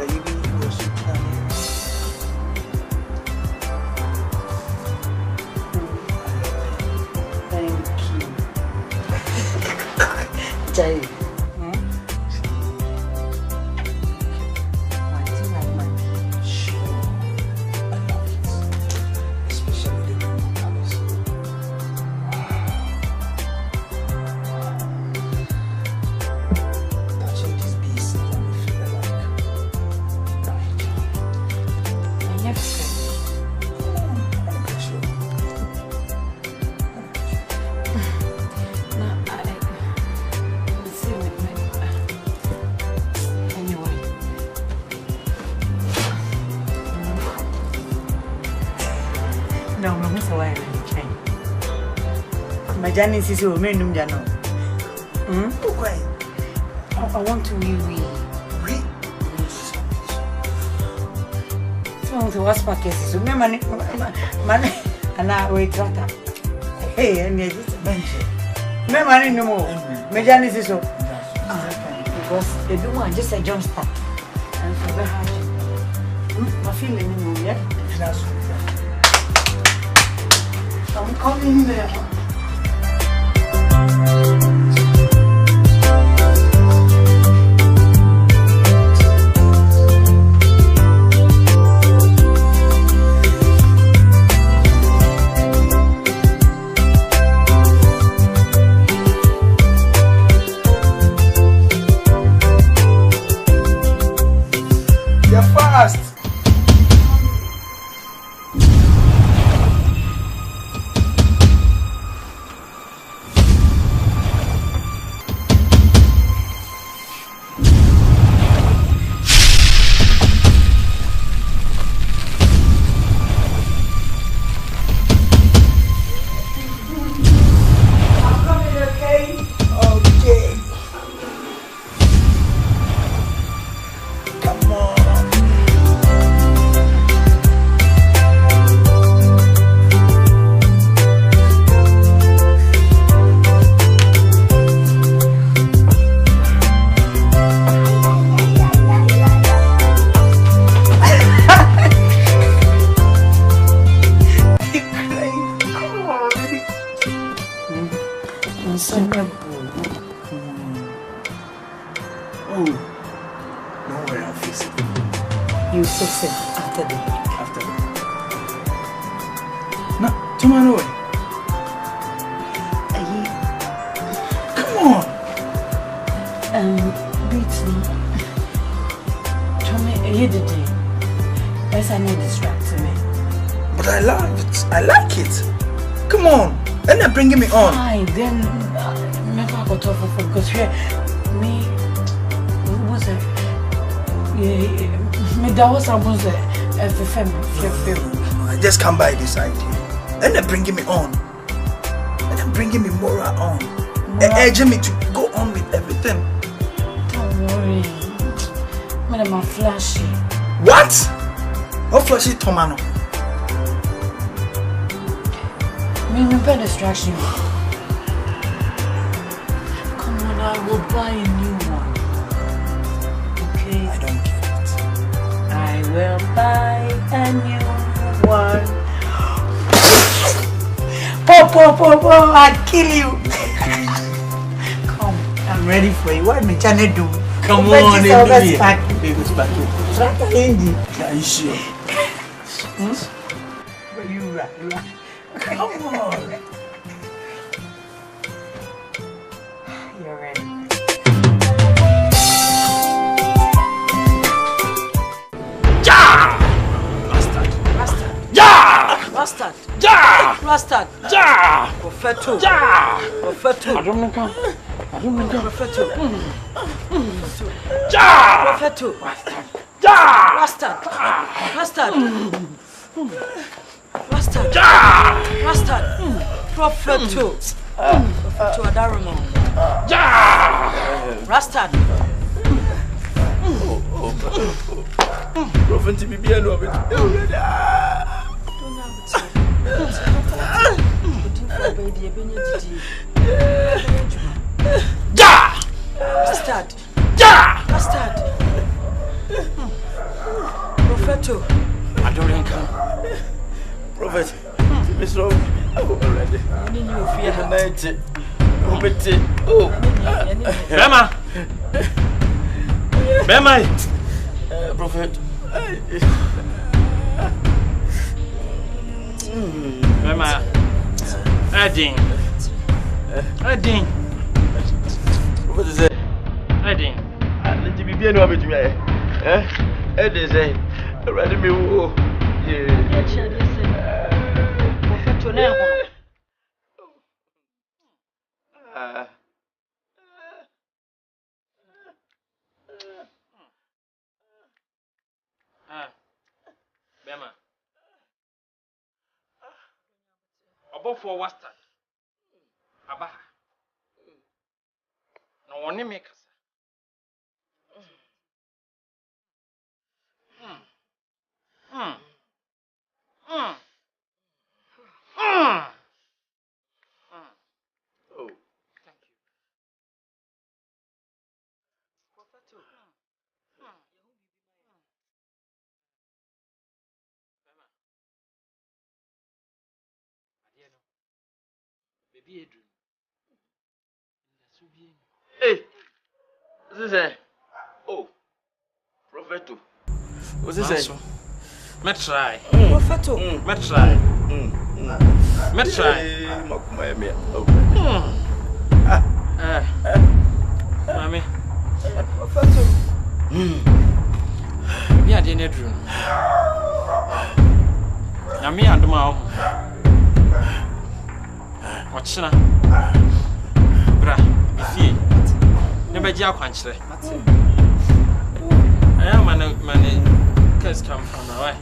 Jai. Janice is your main Jano. I want to wee. So what's my case? So money, and I wait rata. Hey, and yes, it's a bench. No money no more. Janice is so. Because they don't want just a jump start. And so very hard. My feeling in you, yeah? I'm coming there. Tomorrow. Come on. Beating. Tommy, you did it. Yes, I know distracting me. But I love it. I like it. Come on. And they're bringing me on. Fine, then never got off of because me was a me that was a I just can't buy this idea. And they're bringing me on. And they're bringing me moral on. They're urging me to go on with everything. Don't worry. Madam, I'm flashy. What? How flashy, Tomano? Me better distraction. Come on, I will buy a new one. Okay? I don't get it. I will buy a new one. Pop, I'll kill you. Come, I'm ready for you. What me trying to do? Come on, baby. Are you sure? You right. Come on. You're ready. Bastard. Bastard. Profeto. Profeto. I don't know. Profeto. Profeto. Bastard. Bastard. Bastard. Bastard. Profeto. Profeto Adaramo. Bastard. Prophet Bibi alo abet. Bastard. Bastard. Profeto. I don't think. Prophet. Mr. Already. You fear night. Oh. Bema. Prophet. Bema. Adin. What is it? Adin. Let me be no between me. It is a ready me. Profeto now. Bema. Above for Western. Abaha. No one makes. Oh, thank you. hey, this is a oh, Prophet. What's this? Let's try. Profeto. Let's try. Let's try. Mami. Profeto. Me ade na drum. Na me adoma ho. Ochina. Bra, ifie. Ne beji akwankyere. Aya mane case come from now.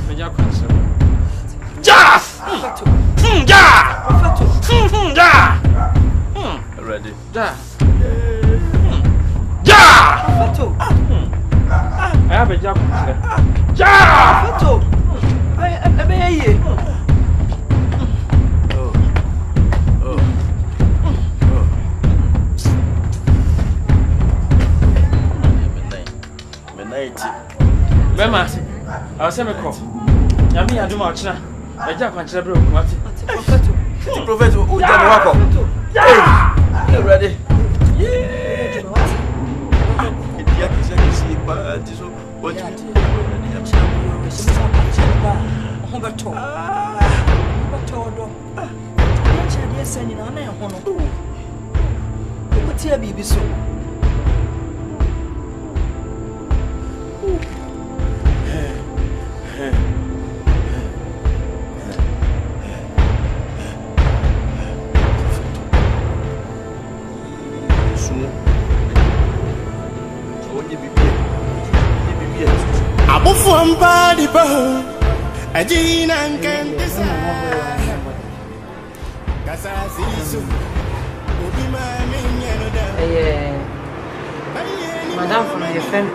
Beji akwankyere. Ja! Ja! Ja! Ready. Ja! Ja! Aya beji akwankyere. Ja! Ebe Bema, I was saying, Yami, I do my china. I just want to bro. What? Prophet, who can walk up? Hey, ready? Yeah. to. Yes, and you know, I want to. What here be so? Abufuam body bow, a gene and can decide. Madam from your friend.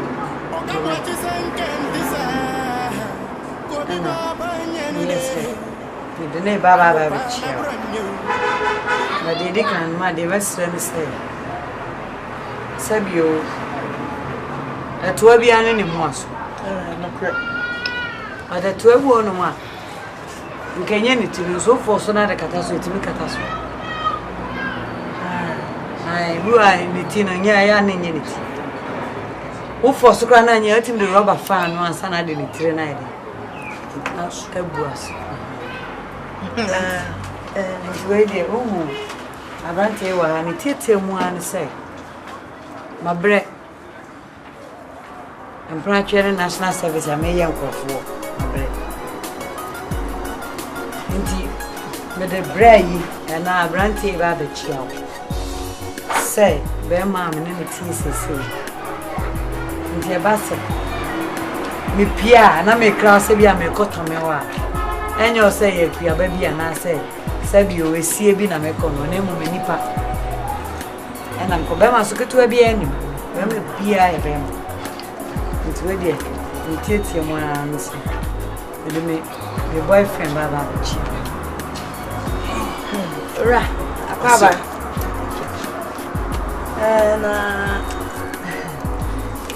Yes, sir. You didn't Baba chair. But they didn't my devastating say. Sabio at 12 anymore. But at 12 1. You can yen to so for so not a catastrophe to make catastrophe. I blew in the tin and yan in it. Who for so grand and yet him the rubber fan once and I didn't train ID. It's a bus. And wait there, I ran to you and it hit him one say. My bread and practicing national service, I may young for my bread. But the bray and I ran to you about the child. Say, bear mamma and the TCC. And the basset. Me pia, and I may cross a be a me cotton me wa. And you say, if you are baby, and I say, Sabio, we see a bin a me con, name of many pa. And I'm Cobama, so get to a be any. When we pia a bam. It's ready. We take your man. You make your boyfriend, Baba. Ra, Akaba. And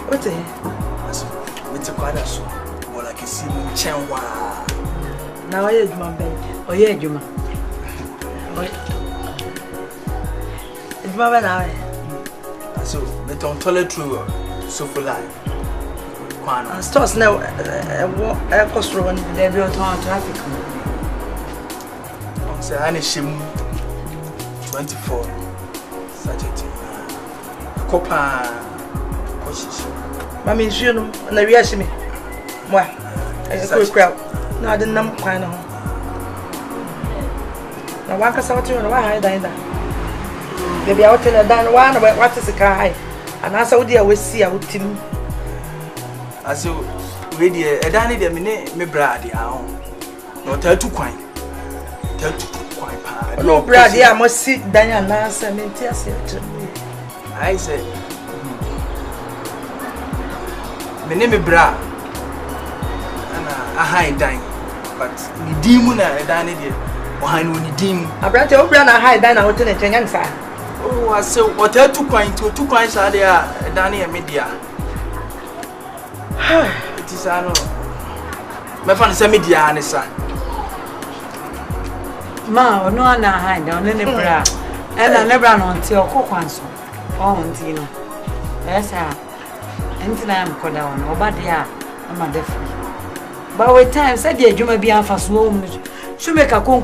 what's it? It's a quite so. Well, I can see Chenwa. Now I had my bed. Oh, yeah, Juma. It's my bed. So, the toilet through so for life. Stores now, a cost road, there be on traffic. Say, I need him 24 Saturday. Copa, Mammy, you know, and I react me. Well, I could crowd. No, I didn't know. Now, one can say, why I died. Maybe out in a down one about what is a car. And as I would see out him. As you ready, a danny de minute, me brady, no tell to quite. Tell to quite. No, brady, I must sit down and answer me. I said, my name is Bra, and a high dine, but the demon a danny behind when the demon. I brought your brand a high dine out in a young side. Oh, I said, what tell to quite to 2 points are there, Danny and media. It is I know. My friend is a media, and son. Ma, no, I hide down in the bra, and I never until Coquanso. Oh, Tino. Yes, sir. Anything I am called down, or bad, yeah, I'm a deaf. But with time, said the Juma be a fast woman. She make a con,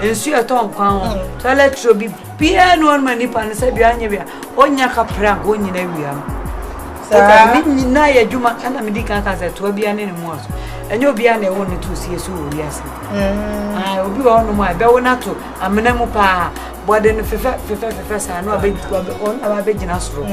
and see a tongue crown. Toilet should be piano on my nip and said, Biania, on your capra going in every Naya Juma and American Casa to be an anymore. And you'll be an only to see so, yes. I will be on my Beonato, a Menemopa, but then Professor, I know a bit on our Beginas room.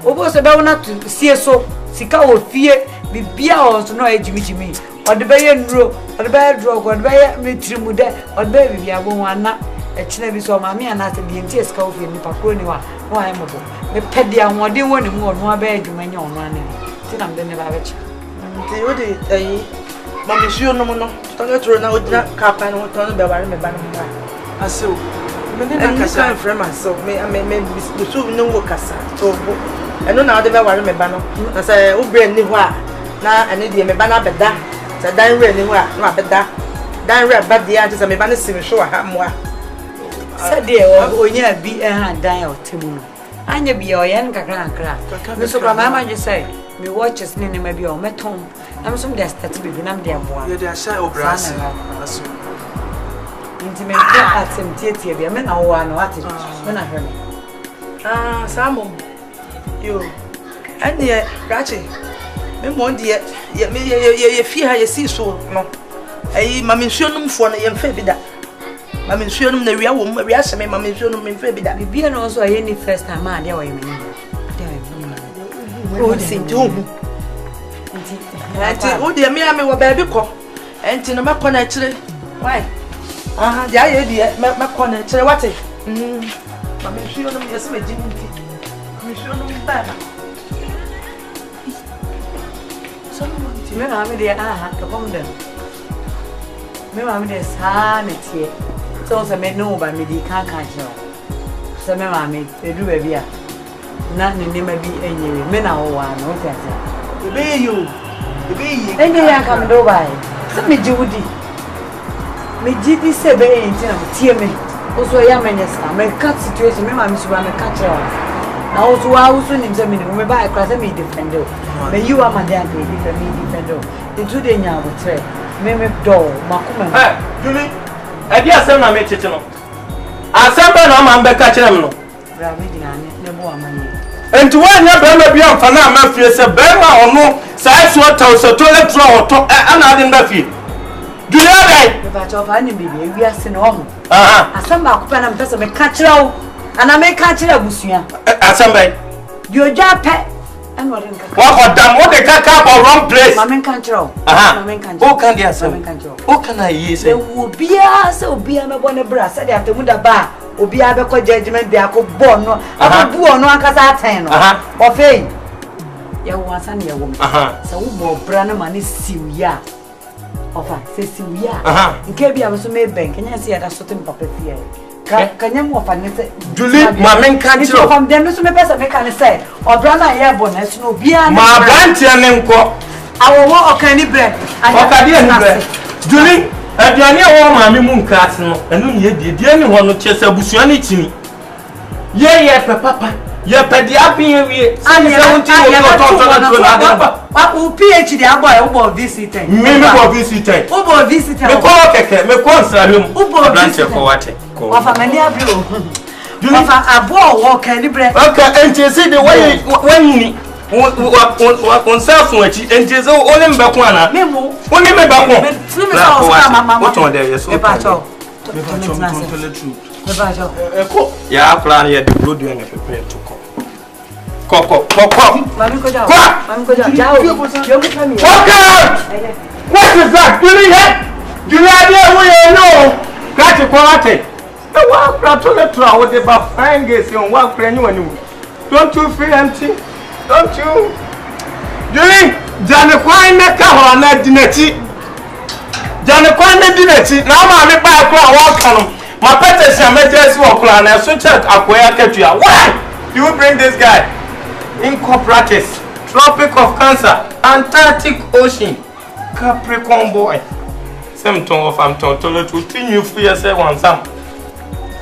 Or was about not to see so, Sika will fear, be beyond to know a Jimmy, or the Bayan row, or the bad rock, or the Bayan Mitrimude, or baby, I won't not. A chinabis or mammy and after the entire scope in the Paconi, why am I? The pedia and one didn't want to more, no bed you may know one. Then I'm the never rich. They would eat Mammy, sure no more. Don't throw now with that cap and what on the barren banana. I saw. And I can't frame myself. May I may be soon no work as I don't know how they were my banner. I say, oh, brand new one. Now I need me banner better. So dine really well, not better. Dine red, but the answers I may banner seem sure I have more. Said dear, oh, yeah, be a hand die or Timuno. And you be your young crack. Mr. Mamma, you say, me watches Nini may be on my tongue. I'm some there start baby na me dey aboa you dey shy obrasi aso intimate at some theater be me na wo ano what me na hwe me Samo yo and ye rachi me mo de ye fie ha ye si so no ayi mama nsuo num fo no ye mfa bi da mama nsuo num na wia wo mu wia hye me mama nsuo num me mfa bi da bibia no so aye ni first time ma dey wo ye me o sinti o mu enti o de me ame wo ba bi ko enti no makọ na kire why ya ye de makọ na kire wate mama nsuo num ye se me jini nti nsuo num ba ba so no nti me na me dey to come dem me ma me dey sa me tie so se me no ba me di kan je o se me ma me edu ba bia na ne ne ma bi enyewe me na wo wa no tiasa ebe yo ende ya kam do bai se me jiwudi me jidi se be enti na tie me o so ya me nyesa me cut situation me ma me suba me catch her na o so wa o so nim se me me ba kra se me defend o me you am there be defend o into de nya wo tre me do makuma Julie e dia asem na me tete no asem ba na ma be catch them no bra me dina ne bo amanye enti wanya be ma bia mfa na ma fie se be ma ono sai so taw so toilet draw to ana ade nda fie Julia dai ba cho fa ni bibi wi ase no ho asem ba kupa na me pese me catch raw ana me catch ra busua asem ba dio ja pe and what in what damn what the kaka about wrong place mama catch raw mama catch o kan dia asem o kan ayi se wo bia se obia me bo ne bra se de atemu da ba obia be ko judgment bi akobọ no akobu ono akasa aten no o fei ya wo asane ya wo me se wo bo bra na ma ne siwia ofa se siwia nke bia so me bank nya se ya da so tem papa fie kanya mo fa ne se Julie ma men kan tiro from dem so me pesa me kan se obra na ya bo na so obia ma brantia ne nko awowo okani bre okade ni bre Julie aduane awo ma me mu nkraase no enu ne die ne ho no chese abusua ne chini ye papa ye pedi apin wie ani se wonti wo o PhD aboy wo bo visitor me bo visitor wo bo visitor me ko keke me ko nsrahwem wo bo branche ko wate ko wa family ABRO wa abo wo kan libre okay enti the way when on self wachi enti so only mbeko ana memo only mbeko what on there yes me pa cho eko ya plan ya the road you na prepare to come Koko. Mami ko jao. Jao. Yo mo kami. What is that? Do you idea who you know? Catch quality. The work that to the trout with the buffang is on work for anyone. Don't you feel empty? Don't you? Julie, Janaquine Naka or not Dinati. Janaquine Dinati. Now I'm back for walk. My pet is a major walk on a switch at Aquia Ketua. Why? You bring this guy? Incorporates, Tropic of Cancer, Antarctic Ocean, Capricorn boy. Some tongue of I'm told to continue for yourself on some.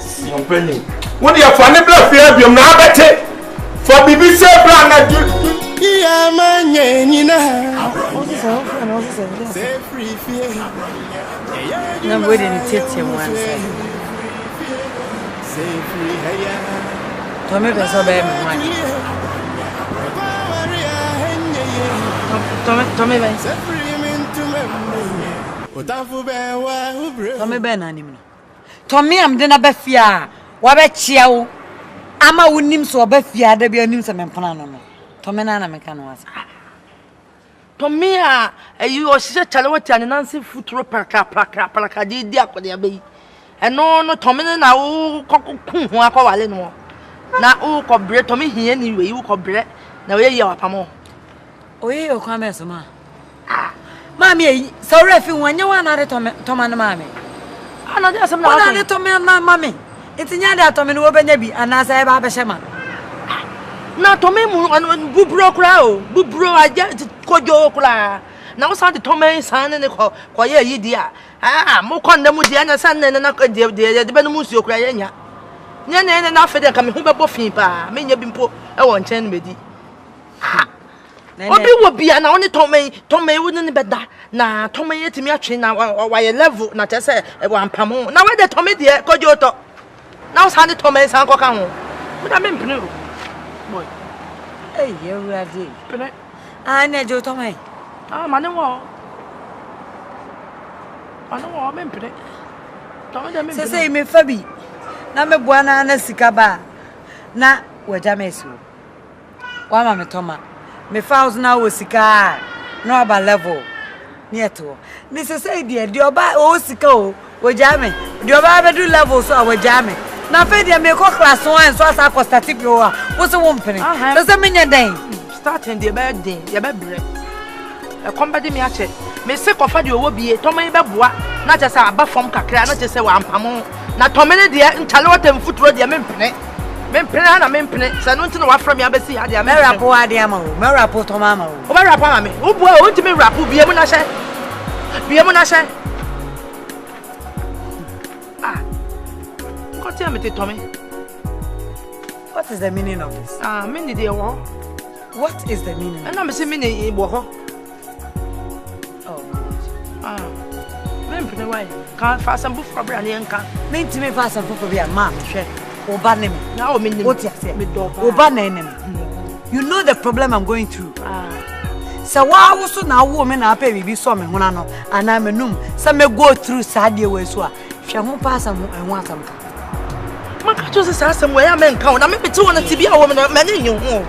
See, I'm penny. What do you find the blood fear? You now better for BBC brand. Yeah, man, I'm waiting to take him once. Tommy was so bad. Tommy Ben anim. Tommy am de na be fia. Wa be chia wo. Ama wonim so be fia da bi anim se mempana no no. Tommy na meka no asa. Tommy a you o sise chale wati ane nansi futuro plaka di akode abai. Eno no Tommy na wo kokku ho akọwale no. Na wo kobre Tommy hie ni we wo kobre na we ye wapamo. Oye o kwa meso ma. Mami e so refi wanye wana re toma na mami. Ana de asem na wana re toma na mami. Itinya de atomi no obenya bi anasa e ba be hye ma. Na Tommy mu bubro kura o bubro aja kojo kura na wo san de Tommy san ne ko ye yi dia mo konda mu dia na san ne na de be no mu suo kura ye nya nya na afede ka me hu be bo fin pa me nya bi mpo e wo nchen me di Obi will be an only Tommy wouldn't be that. Now, Tommy yet me a train now, why a level, not just say, one pamo. Now, where the Tommy dear, go your talk. Now, Sandy Tommy and Sanko Camo. But I'm in blue. Boy, hey, you're ready. I need you, Tommy. Ah, Manuel. I know I'm in pretty. Tommy, say me, Fabi. Na me buana na sikaba. Na wajamesu. Wa mama Toma. Me files na wo sika. No aba level. Nieto. Ni say di oba o sika o. Wajame. Di oba be do level so wajame. Na fe dia me ko class 1 so asa ko static yo a. Wo se wo mpene. Say menya den. Starting the bed day. Ya be bre. E komba me ache. Me se ko fa di owo bie. Toma be boa. Na je say aba form kakra na je say wa ampamo. Na tomene de nchale watem futuro de mempene na mempene se no ntino wa fra me abesi ha de me rapo ade ama o me rapo to mama o o me rapo ama me o bua o ntimi rapo bie mu na hye ah ko ti amete to me. What is the meaning of this? Me ni de wo. What is the meaning? Na me se me ni bo ho. Oh mempene why can't fast some book for brand yanka. Mean to me fast and for be a man, share. Oba name. Now, what you say? Oba name. You know the problem I'm going through. So why also now woman I pay be so me hunano and I'm a num. Some may go through sad way so. She won't pass and want some. Man, just ask some way I mean count. I may be 200 to be a woman many you know.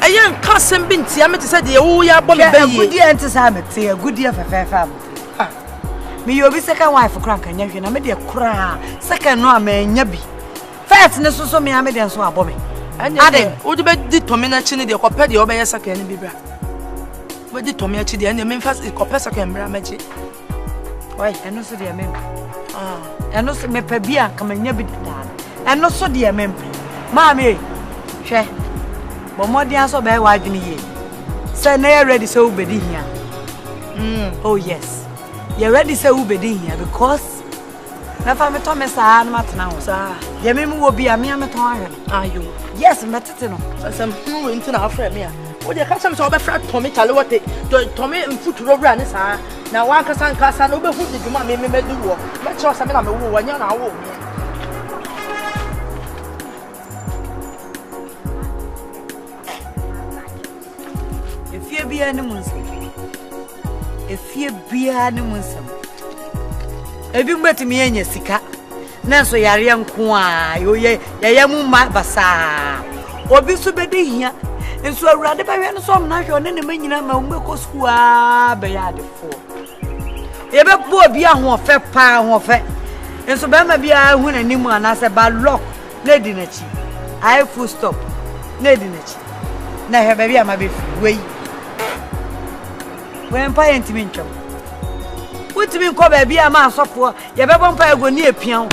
A young cousin Binti, I meant to say the oh yeah, but a good year and to say a good year for fair family. Me you be second wife for crank and you na me dey kra second no am nya bi first ne so me am dey so abo me ade wo de be di tomi na chi ne dey kopɛ dey obɛyɛ second ne bibra wo di tomi achi dey ne me first kopɛ second bra machi why eno so dey me eno so me pa bia kama nya bi da eno so dey me ma me hwɛ bo modi aso be wa adwene ye say na ready so wo bedi hia oh yes. You're ready say who be here because na fa me to me sa na matena ho sa ye me wo bi a me am to ahwe ayo yes metete no some who into na afra me a wo de ka sam so be fra to me chale wote to me mfuturo bra ne sa na wan kasa nkasa na wo be hu de dwuma me du wo me cho sa me na me wo wanya na wo me if you be any munsi if you be any munsam ebi mbeti me enya sika na so yare nko a yo ye mu ma basa obi so be de hia nso awurade ba we no so na hwe ne manyina ma umbe ko school a be ya de fo ye be bo obi ahofe pa ahofe nso be ma bia hu na nimu ana se ba lock na di na chi I full stop na di na chi na he be bia ma be fi when pa yentimi ntwam wotimi nko ba bia ma asofo ye be bompa ego ni epian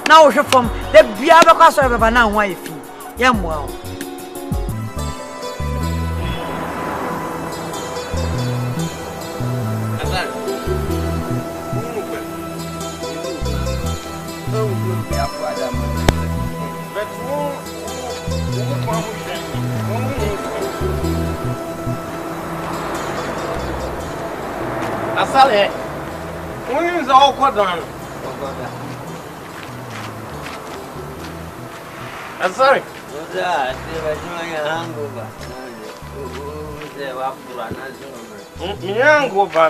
na wo hwe fom de bia be kwa so be ba na ho ayefi ye mmoa Asante, when is all quadrant? Sorry. Hangover,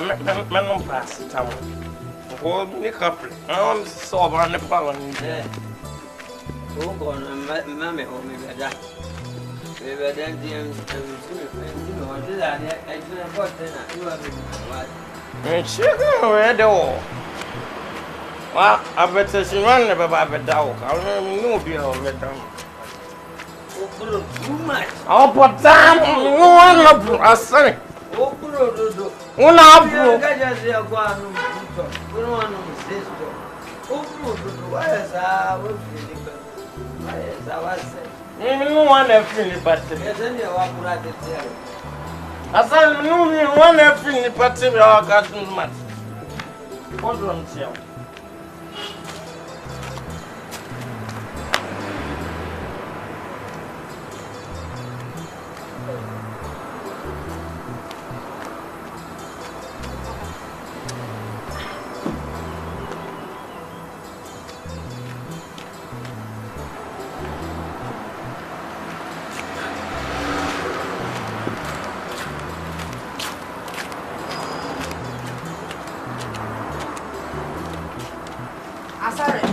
men pass town. Go make up. I'm so on the power. Oh, mammy, oh, maybe that. We were then well, I better see one about the dog. I know be over them. Oh, but time, no one of us, son. One of no one ever but I said, no one ever but I got too much. What do I say? Asare,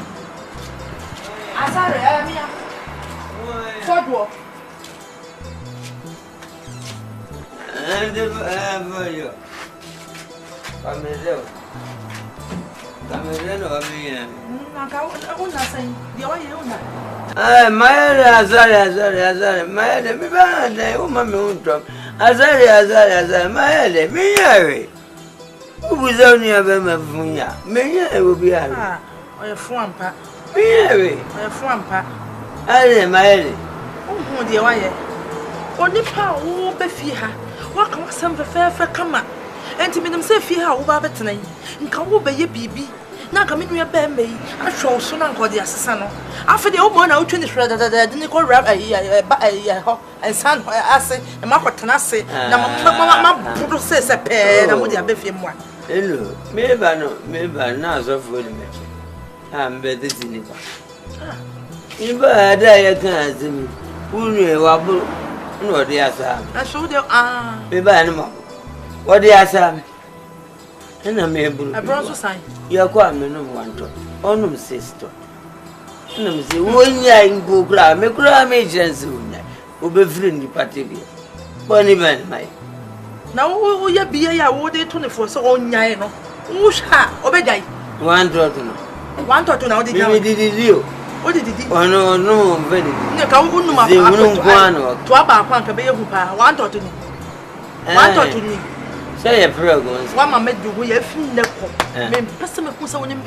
Mia. Fodwo. Azare, my bad, woman, Azare, my me, who was only a Bemunya, me, will be a Fwampa. Me, a Fwampa. I my Oh, dear, why? Only power will be fear. What can some fair for come up? And to me them say fear how over tonight. And come over your baby. Now come in your bamby. I show soon uncle the assassin. After the old one, I'll train the shredder that didn't call rap and son, I say, and Marco Tanasi. Now, my says a pair, and would have been one. Hello, maybe now so for the match. I'm better than it. If I had a chance, who knew wabble? No, dear Sam. I showed you, maybe animal. What dear Sam? And I'm able. I brought you sign. You're quite no one to. On sister. And I'm saying, when you're in go grab, make grab agents who be friendly particular. Bonnie man, my. Now, who you be a wood 24 so on Yano? Who shall obey? One daughter. One daughter now, did you? What did he do? Oh, no, very. No, to about one baby, one daughter. One daughter. Say a prayer goes. One mamma do we have no person who's on him.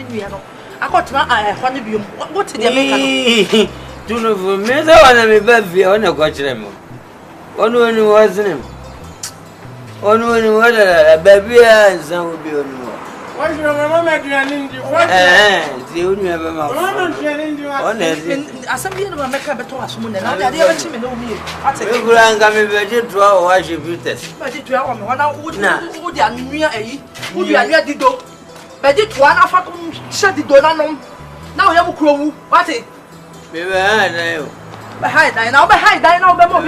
I got my eye on you. What did you do? No, for me, I want to be on a coach. One when you wasn't him. One when you were a baby, and some would be on more. Why should my mamma do? The only ever I said, you know, make up a toss moon, and I never know me. I said, you can come in budget to our worship you test. But it will one out would not near a would you are the door. But it one of a shut the door. Now you have a crow. What it? Behind, I know behind, I know better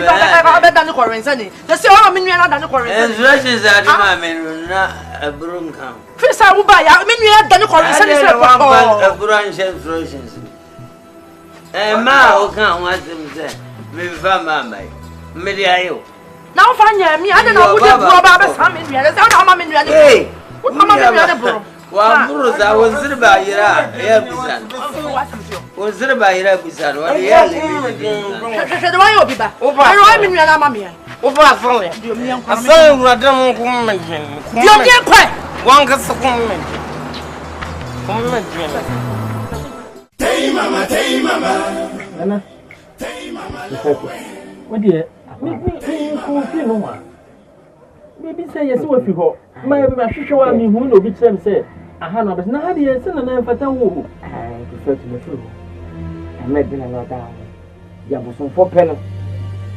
than the currency. The same million than the currency. And dresses are my men, not a broom count. First, I will buy a million than the currency. A branch and solutions. And my account wants them say, maybe Mamma, maybe I. Now, find me, I don't know what about some million. I don't know how many million. What Mamma? Well, I was there by your was there by your episode? What do you be back? Over, I mean, you're not mammy. Over, I saw Madame Woman. You're quite one gets a comment. Tay mama. What dear? Me, no one. Maybe say yes, what you go. My show me who will be them say. I have not been had the son and I prefer to the truth. I met them another down. There was some 4 penny.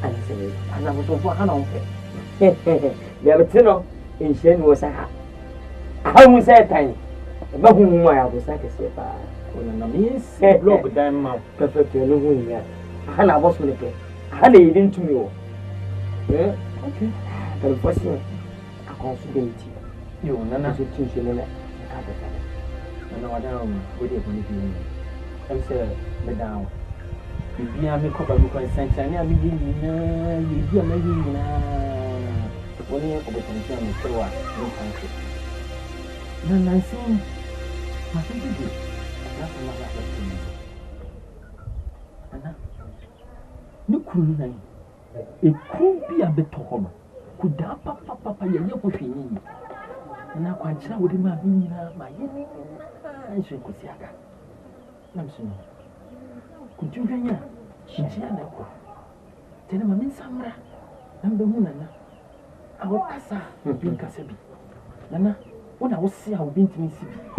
And I said, and I was for Hanon. There was no in Shen was a hat. I was that time. About whom I was like a safe. When I mean, say, blow with them mouth perfect. I was going to pay. I laid into me. Yeah, okay. The first thing I consider you, Nana, to teach you. I know I don't with it when you I'm saying, Madame, if you have a couple of consent, I am beginning, you are making when you have a potential and show us no country. Then I see nothing to do. That's another question. Anna, no cool name. It could be a bit of home. Could that papa, your opinion? And I quite sure with my enemy. I should go see Akan. I'm sorry. Could you bring her? She's here now. Tell him I'm in Samra. I'm the woman. I will Casa, being Casabi. Nana, when I will see how being to me,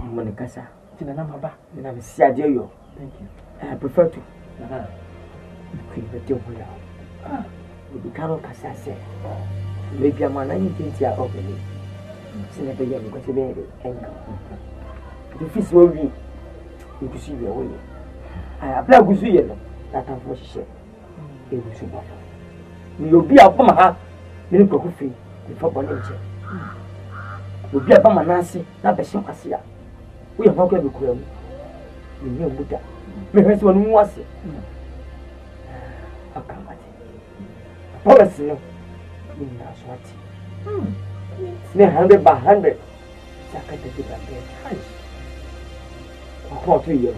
Monicasa, Tinanamba, and I will see a deal. Thank you. I prefer to. Nana, keep the deal with her. We cannot Casa say. Maybe a man, I think you are opening. Senator Young got a baby. The fish will be. You could see your way. I apply with you. That unfortunate. It was about. You'll be up on my heart. You look coffee before Bonature. You'll be up on my Nancy, not the same as here. We are not going to call. me buta me hwese wonu mu ase akamate policy no in na swati ne 100 by 100 sakata ti babe kwa to ye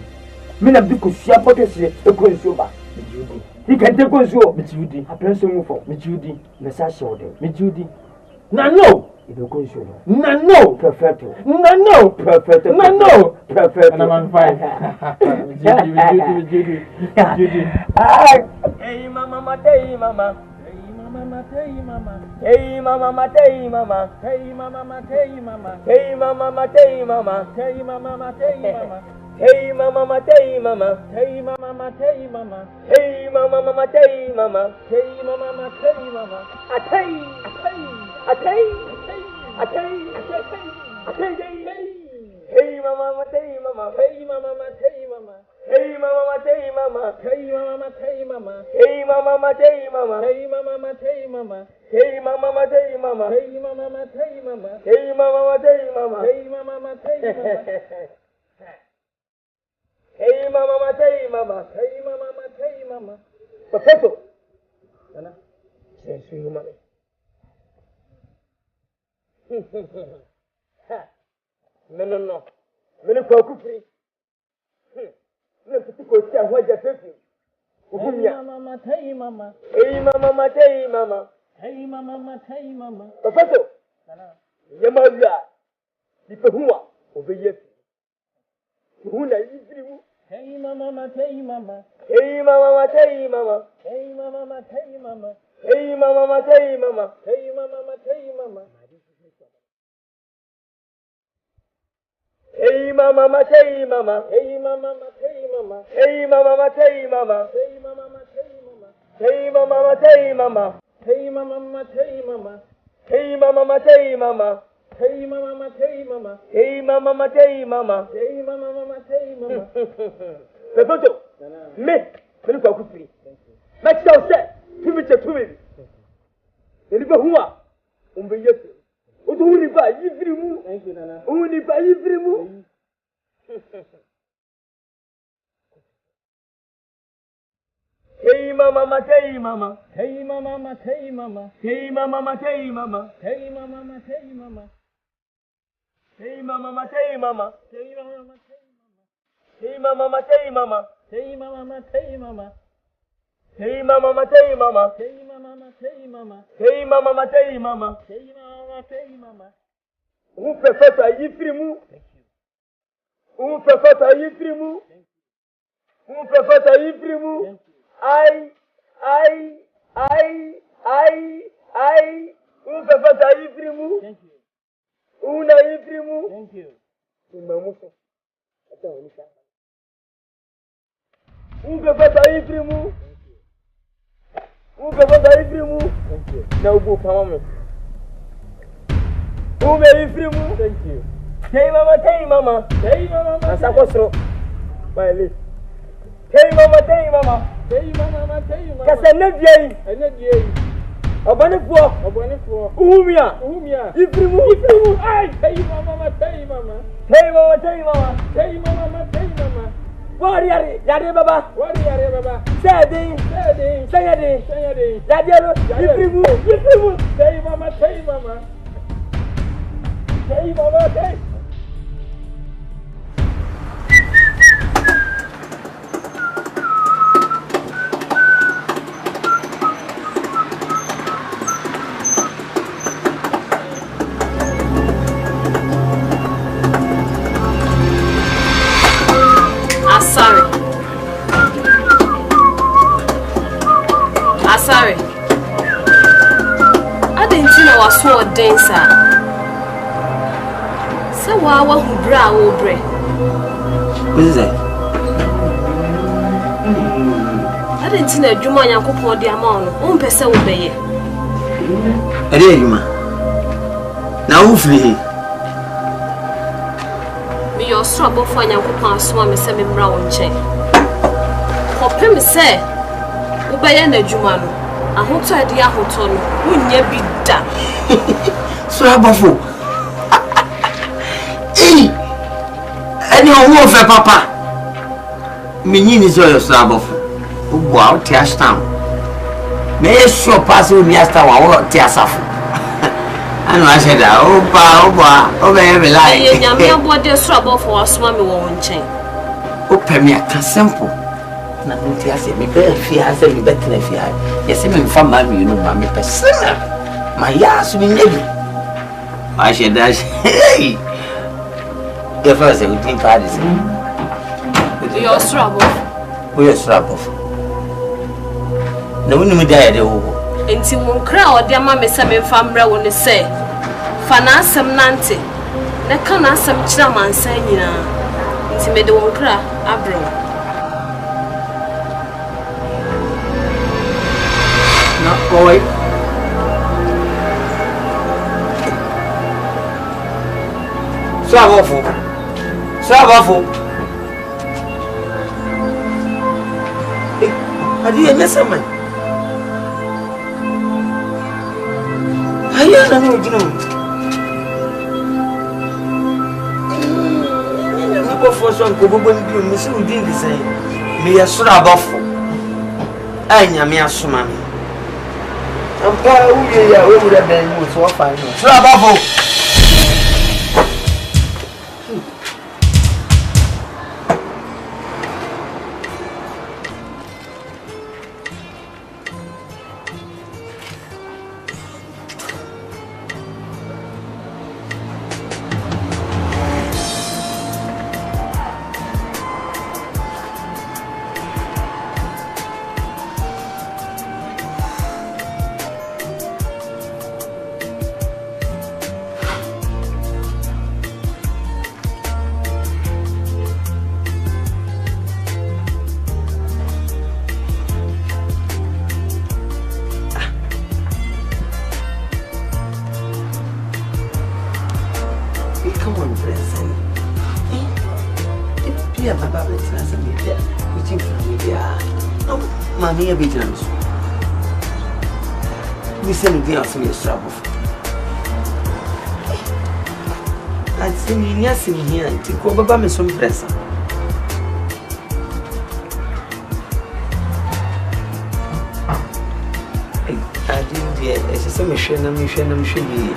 me na bi ko sia potese e ko nsuo ba he can take nsuo me judi apenso mu fo me judi me sa shode me judi na no ibe ko nsuo na no perfect na no perfect na no perfect na man 5 me judi hey mama matei mama Matei mama, hey mama matei mama, hey mama matei mama, hey mama matei mama, hey mama matei mama, hey mama matei mama, hey mama matei mama, hey mama matei mama, hey mama matei mama, atei hey mama matei mama, hey mama matei mama. Hey mama matei mama, hey mama matei mama, hey mama matei mama, hey mama matei mama, hey mama matei mama, hey mama matei mama, hey mama matei mama, hey mama matei mama, hey mama matei mama, hey mama matei mama. Perfecto. Nana, sensu humano. No. Me kwa kufri. Let's go see what you're doing. Hey mama matei mama. Hey mama matei mama. Hey mama matei mama. Perfecto. Nana. Yamaria. Ipehuwa. Obeye. Huna izrimu. Hey mama matei mama. Hey mama matei mama. Hey mama matei mama. Hey mama matei mama. Hey mama matei mama. Hey mama matei mama, hey mama matei mama, hey mama matei mama, hey mama matei mama, hey mama matei mama, hey mama matei mama, hey mama matei mama, hey mama matei mama, hey mama matei mama, hey mama matei mama. Perfecto. Me kwa kufri. Make sure say, tumi. Eliba huwa. Umbeyesu. Uni ba yifrimu. Thank you, Nana. Uni ba yifrimu. Hey mama matei mama. Hey mama matei mama. Hey mama matei mama. Hey mama matei mama. Hey mama matei mama. Hey mama matei mama. Hey mama matei mama. Hey mama matei mama. Hey mama matei mama. Hey mama matei mama. Hey mama matei mama. Hey mama matei mama. Um perfeito aí primo. Um perfeito aí primo. Um perfeito aí primo. Ai. Um perfeito aí primo. Um aí primo. Thank you. Vamos. Até o início. Um perfeito aí primo. Um perfeito aí primo. Thank you. Não vou falar mais. Um aí primo. Thank you. Hey mama. Hey mama. Asa kosro. Vai ali. Hey mama. Hey mama. Kasa nediei. Nediei. Obanefo. Umia. Ifrimu. Ai. Hey mama. Hey mama. Hey mama. Hey mama. Yari baba. Sayadi. Yadielo. Ifrimu. Hey mama. Hey mama. Asare. I didn't know I saw a dancer. So why who bra obre? What is that? I didn't know Juma Yakupo the amount. Pesa obey. Ere Juma. Now who free? Me your trouble for Yakupo swam semi brown chain. For Pim say, Ubaya na Jumano. I hope to idea hotel. Wouldn't you be done? So abafo. Any of papa. Meaning is all slab of wow, tears town. May I show pass with me after our tears off. And I said, oh, very like. I'm what they're trouble for a swammy won't change. Open me a simple. Nothing to say, me better fear, I say, me better if you are. Yes, I'm from my mammy, person. My yas, me never. I said, hey, the first thing we think parties. You're trouble. We're trouble. No one will die. Inti won kra odi ama me se me famra woni se fanasem nante ne kana asem kira mansan nyina inti me de won kra ABRO na boy Savafu adi enesa man ayo na no gino ni ko fo so ko bobo ni bi mi se udi ndi sai me ya sura abafo anya me asoma me ampa uye ya we wura ben mu so fa ni sura abafo Mamma Bijan. We send me out your trouble. I'd seen you nursing here to go over me some press. I didn't hear as a mission, I'm should be.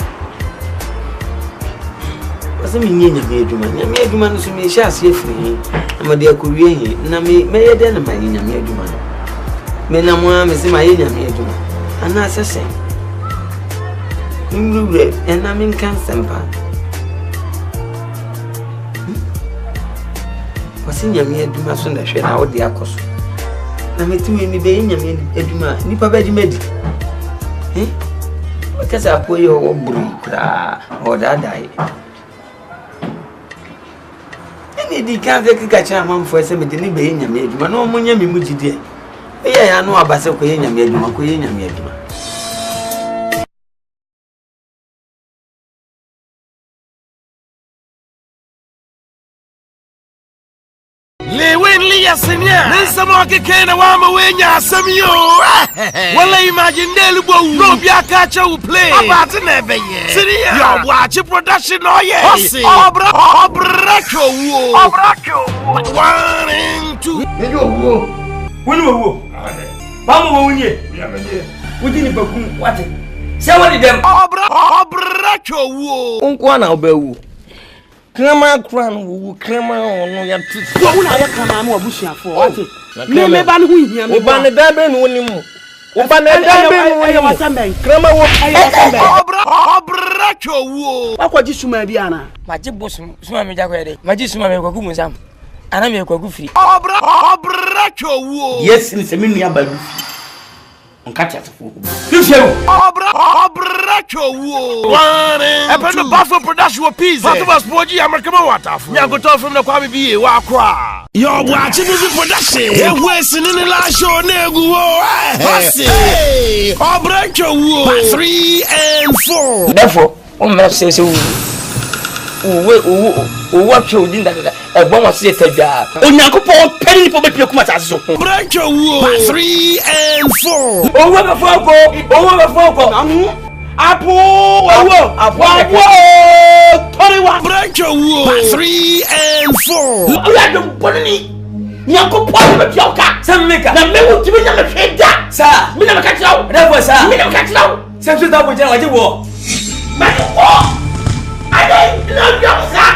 Was a meaning of your woman. You made man to me, shall see for me. I'm a dear Korean, and I may a den of my in a mere woman. Menamwa me se maye nyame aduma ana asese mruwe ena min kan sempa wasi nyame aduma so na hwe na wo de akoso na metumi mi be nyame aduma nipa ba di medi wakasa apoye wo buru kra o dadai eni di kan fe kika cha mamfo ese me de ni be nyame aduma na o munya mi mujide yeah, I know about so Korean Yaduma, Korean Yaduma. Lewenlia Senya, Nensamaki Kana Wamawenya, Samuel. Well, I imagine Nelubo, no Biakacha will play about never yet. Syria, you're watching production, oh, yes. Abracho, 1 and 2. Who? Pamo wunye. Within the bakum, what? Say what them. Abracho wo. Unko na obewu. Krama kran wo krama ono ya tu. Wo na ya krama mo abusia for. What? Me ba no hu hia me. Oba ne da be no nimu. Oba ne da be no nimu. Krama wo Abracho wo. Akwaji suma bi ana. Maji bosum suma me jakwa de. Maji suma me kwagu musam. Ana me kwagu free. Abracho wo. Yes, ni se me nua ba du. Onkatia sefo. Abracho wo. Epe no Buffalo production piece. Fatuma Spoji American water. Nyangoto from the Kwame BA wa kwa. You're watching this production. Hey, wasting in the last show negu wo. Hey, Abracho wo. 3 and 4. Therefore, on me say what you did that a bomb was set there. Onyankopon penny for me kuma taso. Abracho wo. 3 and 4. Oh, what a phone. Apo, Abracho wo. 3 and 4. Oh, yeah, don't put any. Nyako po be pioka. Sam meka. Na me wo timi nya me hweda. Sa. Me na me ka tirawo. Never sa. Me na me ka tirawo. Sam so ta bo jana waje wo. Ma ko. Ade na pioka.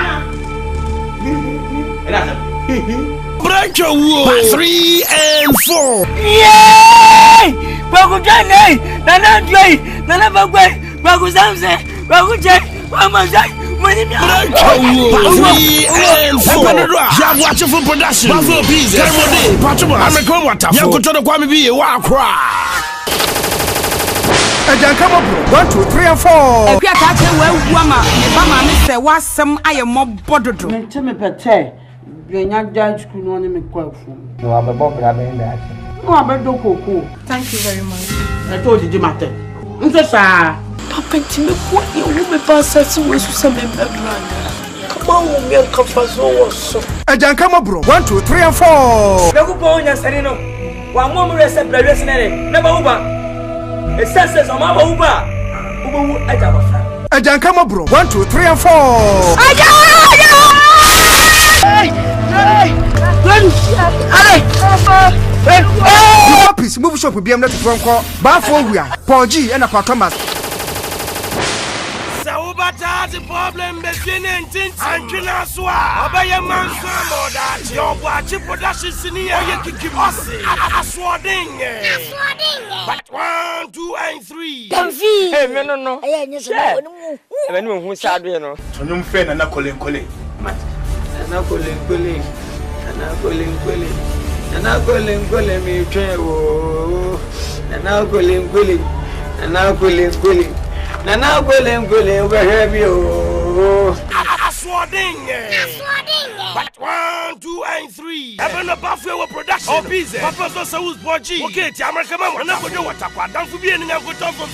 Break your wall. 3 and 4. Yay! Bagu jane, nana joy, nana bagwe, bagu samse, bagu jay, mamazay, money me. Break your wall. 3 and 4. You watching for production. Buffalo Peas. Kermode. Patrol. American water. You go to the Kwame be wa cry. Come up, 1, 2, 3 and 4. If you catch a well woman, Mama, Mr. Was some I am more bothered. Tell me, Pete, you're not judge could only make quite full. No, I'm a bob in that. No, I'm a cool. Thank you very much. I told you, Matter. I'm so sorry. Papa, Timmy, what you will pass us was some background. Come on, milk of us also. Come up, 1, 2, 3 and 4. Go go on, Serino. One more recipe, never over. It says, I'm over. Who I have a Come up, 1, 2, 3 and 4. Puppies move shop will be able to phone call. Bafo we are Paul G and a Thomas. Saubata the problem between and Kinaswa. Obey a man's or that your watch production senior. You keep us a swording. But 1, 2 and 3. Hey, no. I know who's sad, you know. So no friend and a calling. And I calling me train. And now calling over here. Swording. But 1, 2 and 3. Having a Buffalo production. Oh, peace. Papa's also who's Boji. Okay, American, I'm not going to what I don't forget any of the top of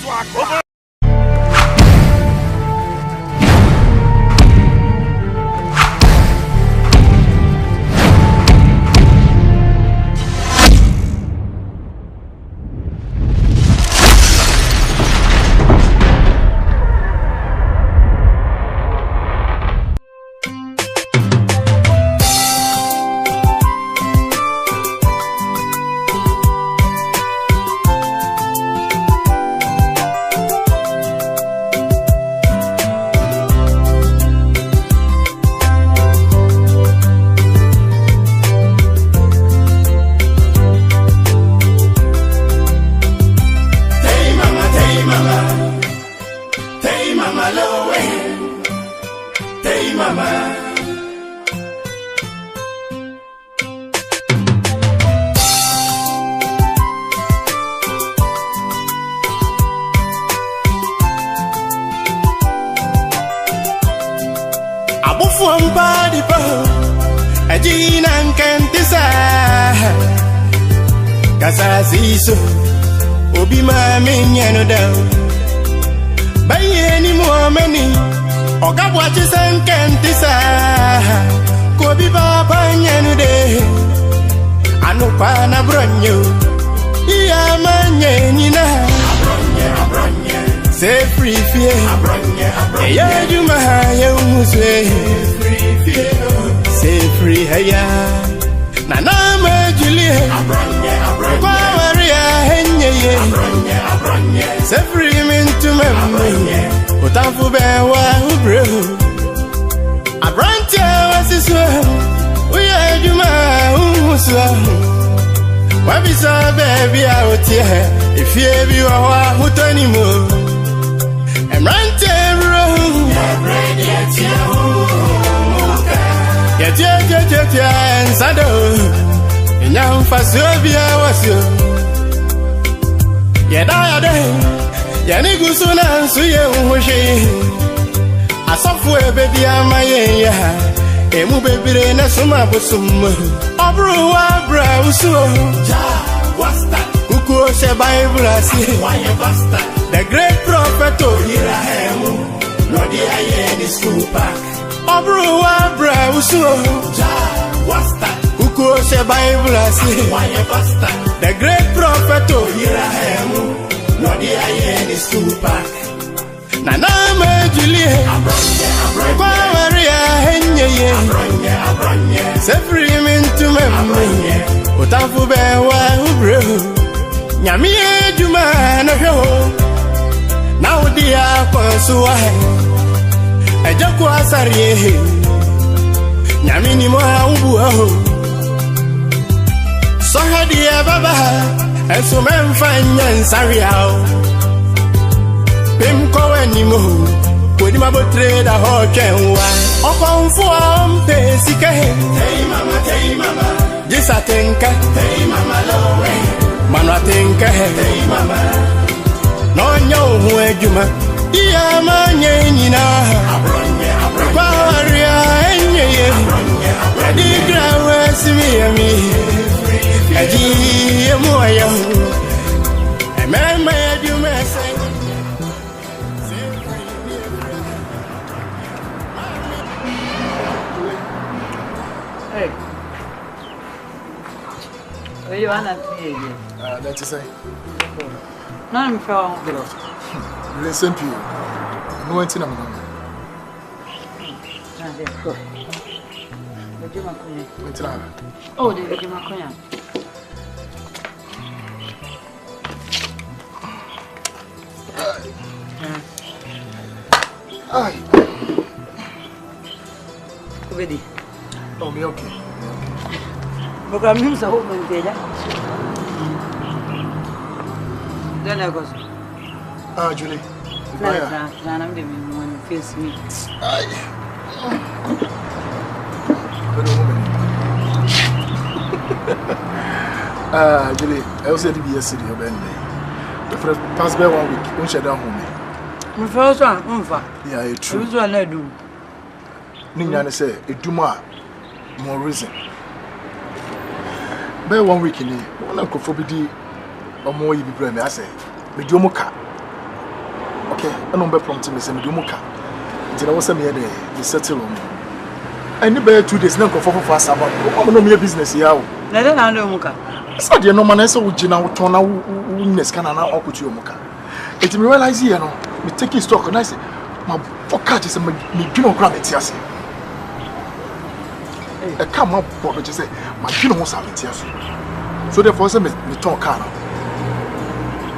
Obi ma menya no down. Baye ni mo mani. Oga bwachi sankantisa. Kobi baba nyanu de. Anu pa na bronyo. Iya manye nina. Abronye. Say free fear. Abronye. Ya juma ya umuswe. Free fear. Say free haya. Na ma Julie. Abronye. Abronye. Sefri mintu membe. Utamfu bewa ubro. Abrante wasiswa. Uya juma umuswa. Wabisa baby out here. If you be wa hutoni mo. Emrante bro. Yeah, ensado. Nya mfaso bia wasio. Yani gusuna nsuye unhoshe Asafu ebedi amaye ya Emu bebire na suma busum Obru wa bra usu Ja, what's that? Kuku she Bible asi The great prophet Irahemu Lodi aye ni school park Obru wa bra usu Ja, what's that? Kuku she Bible asi The great prophet Irahemu Lodi aye ni school park Nana me Julie Abronye Kwa Maria henye Abronye Sefri mintu to me. Otafu be wa ubro. Nyami ejuma na hwo. Na odi akwanso wa. Ejako asare. Nyami ni mo ubu ho. So hadi e baba. Eso memfanya nsari ao. Pim ko animo. Kodi mabotre da ho kenwa. Okonfo ampe sike. Hey mama. Jisa tenka. Hey mama lowe. Manwa tenka. Hey mama. No nyo hu ejuma. Iya manye nyina. Abronye. Kwaria enye. Adi grawe simi ami. Aji emu ayam. Emema ejuma say. Hey. Where you want to see again? That's to say. No, I'm from. Good listen to you. No one to know. Go. Oh, the Macoya. Ready? Oh, me okay. Program him so open there. Then I go. Julie. I'm the one face me. Julie, I was at the BS City of Bentley. The first past by 1 week, don't shut down home. My first one, yeah, it's true. Which one I do? Nina say, it do more reason. By 1 week in here, one uncle for BD or more you be brave. I say, Medumoka. Okay, I don't be prompting me, say Medumoka. Until I was a mere day, we settle on me. I need 2 days now for fast about. I'm no mere business here. I don't know Muka. So the no man I saw with Gina would turn out witness can now put you Muka. It me realize here, no, me taking stock and I say, my pocket is a Medumoka. Yes. I come up for what you say, my funeral was having tears. So therefore, me talk car.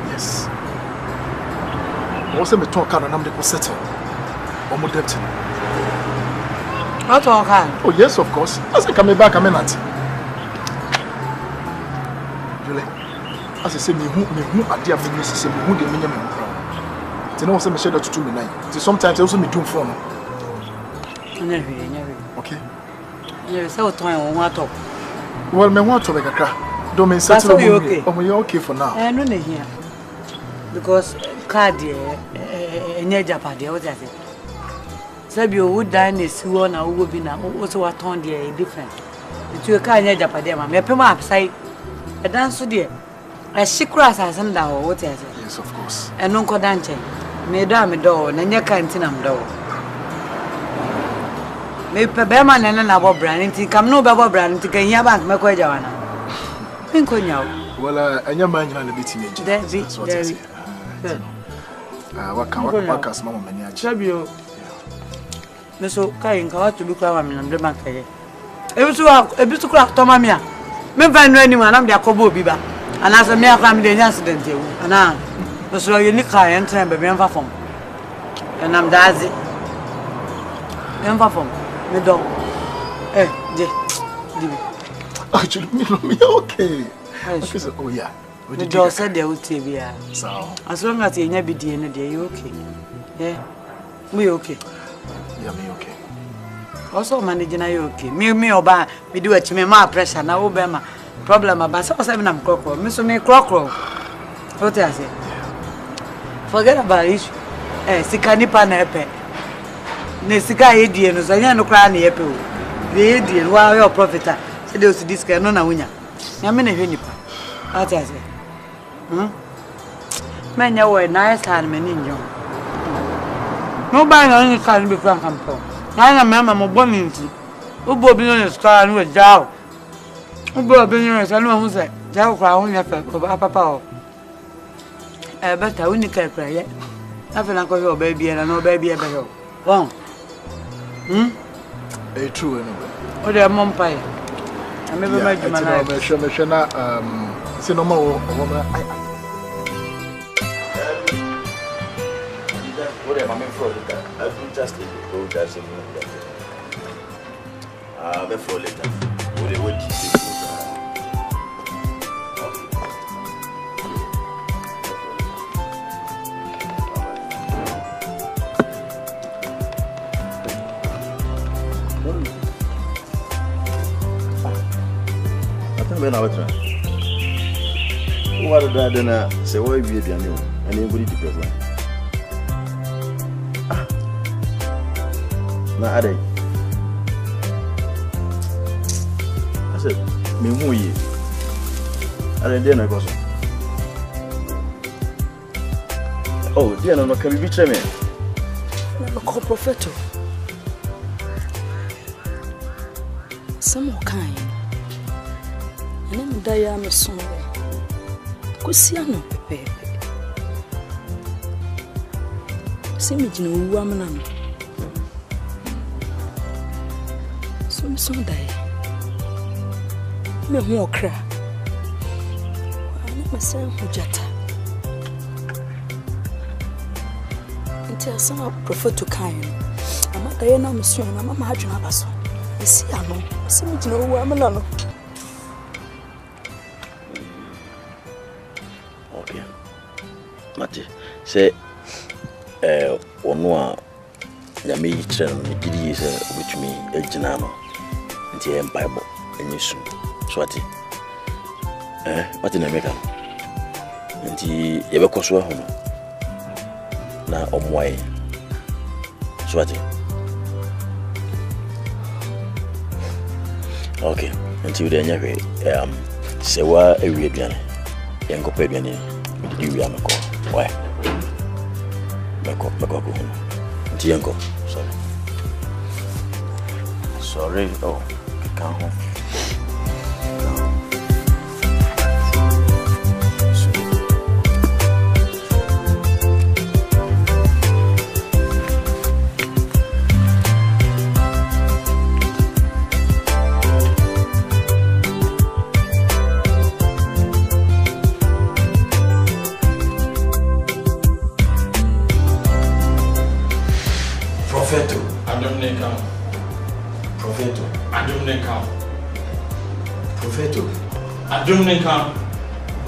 Yes. Also, me talk car and I'm the settle. Or more debt. What talk car? Oh, yes, of course. As I come back, I'm not. Julie, as I say, me who are dear business, who the minimum. You know, some share that to me night. Sometimes also me do phone. Okay. Yes, so time on what talk. Well, me want to make a crack. Don't mean settle okay. Oh, you're okay for now. I know here. Because card near Japan, what I say. Sabio would dine is one or would be now also what on the different. The two car near Japan, my pema upside a dance to dear. A secret as and down, what I say. Yes, of course. And Uncle Dante, Madame door, and your cantinum door. Maybe Beman and another brand, come no Baba brand to get your bank, Macoy Joanna. Think on you. Well, and your man, you're a bit teenage. That's what I say. What can Mamma Mania? Sabio. Miss O'Kain, to be crying on the bank. It was a bit to crack Tomamia. Maybe I know anyone, I'm their Cobo Biba, and as a mere family incident, and I was so unique and time by Bianfa form. And I'm Daisy. Bianfa form. Me dog. Actually, me okay. Oh yeah. The dog said they would be here. So as long as you never be in a day, you okay? Yeah, we okay. Yeah, me okay. Also managing you okay. Me oba me do it me more pressure now obema problem about so 7 am crocro. Me so me crocro. What I say? Forget about it. Sikani pa na epe. Ne sika edie no so nya no kra na epe o. The edie wa your profiter. Say dey this guy no na wunya. Nya me na hwe nipa. What I say? Menya we nice hand me ninjo. No buy no any can be frank am po. Na mama mo boni nti. Ubo bi no ne star no jaw. Ubo bi no se no hu se. Jaw kra hu nya fe ko papa o. Beta wini ka kra ye. Afena ko yo ba bia na no ba bia ba yo. Won. True no. O de mom pai. I'm never my human. Say no more. What am I for? I do just go that's a before later. What they would teach you. Ben awatra. What did I say? Why be the new? And anybody to problem? Na ade. I said, me who ye? I didn't know. Oh, dear, no, can we betray me? No, call prophet. Some more kind. And I'm dying somewhere. Kusiano, Pepe. See me, you know, woman. Some day. Me won't cry. I'm myself, Jata. Until some prefer to kind. I'm not Diana, Monsieur, and I'm a margin of us. You see, I know. See me, you know, woman. Mate, say, Onua, Yami, Didi is with me, El Genano, and the Bible, and you soon. Swati, what in America? And the Yabakoswa Hono. Now, NYE. Swati. Okay, until then, say, what a weird piano, young Copabian, you are my call. Why? Tianko, sorry. Oh, come home. Adumnenka.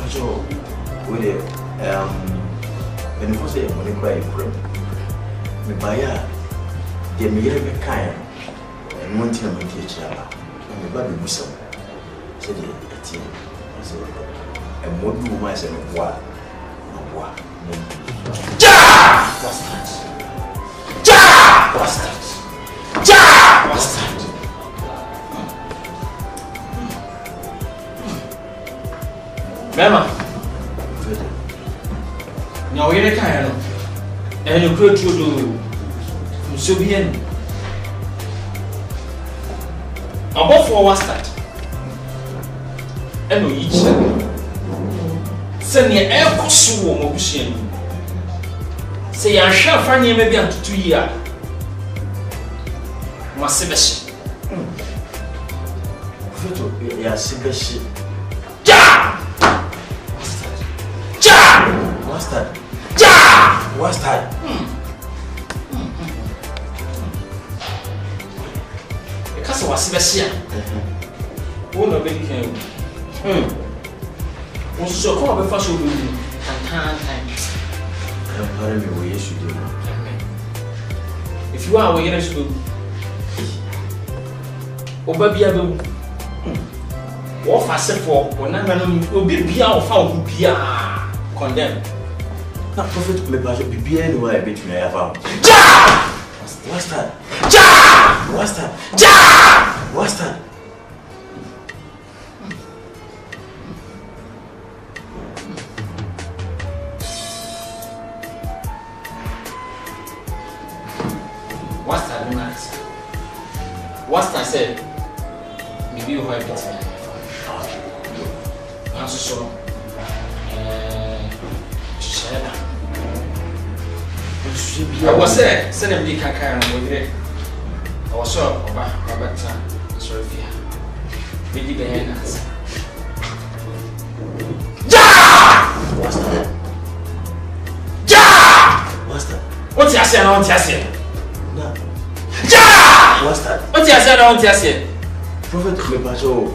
So, with it, when you say money cry from me buy the me kind and one thing I'm teaching about. And the baby was some. Said it. I said, and what do I say? What? Mama, now you're a kind and you could do so be in above for what's that? And we each send your air cost motion. Say, I shall find you maybe up to 2 years. Massive. Yes, What's that? Because I was special. One of them came. Was so called a fashion building times. If you are away, you should Obaby Abu. What fast for when I will be beyond found Pia condemned. Not profit me by be anywhere between I have. What's that? What's that? What's that? What's that, Max? What's that said? Maybe you heard it. I'm so sure. I was there, send him the caca and with it. I was sure about time. Sorry, Bidi Behenas. What's that? What's that? What's your say? What's your say? No. What's that? What's your say? What's your say? Prophet Klepacho,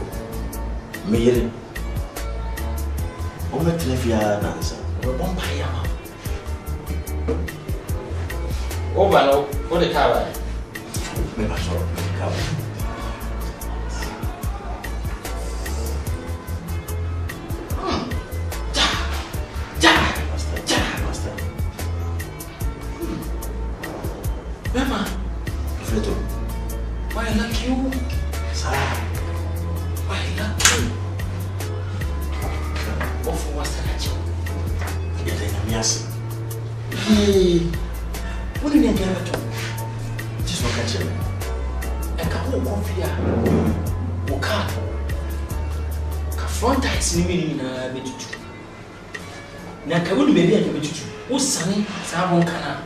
me. O me telefia nansa. O bomba yama. O bano, o de kawa. Me pacho, kawa. Mama, Fredo, why I like you? Sarah, why I like you? What for was that? You're in a mess. What do you need to do? Just look at you. I can't walk here. Akan. Front eyes in me na betutu. Na ka woni baby an betutu. Wo sane sa bon kana.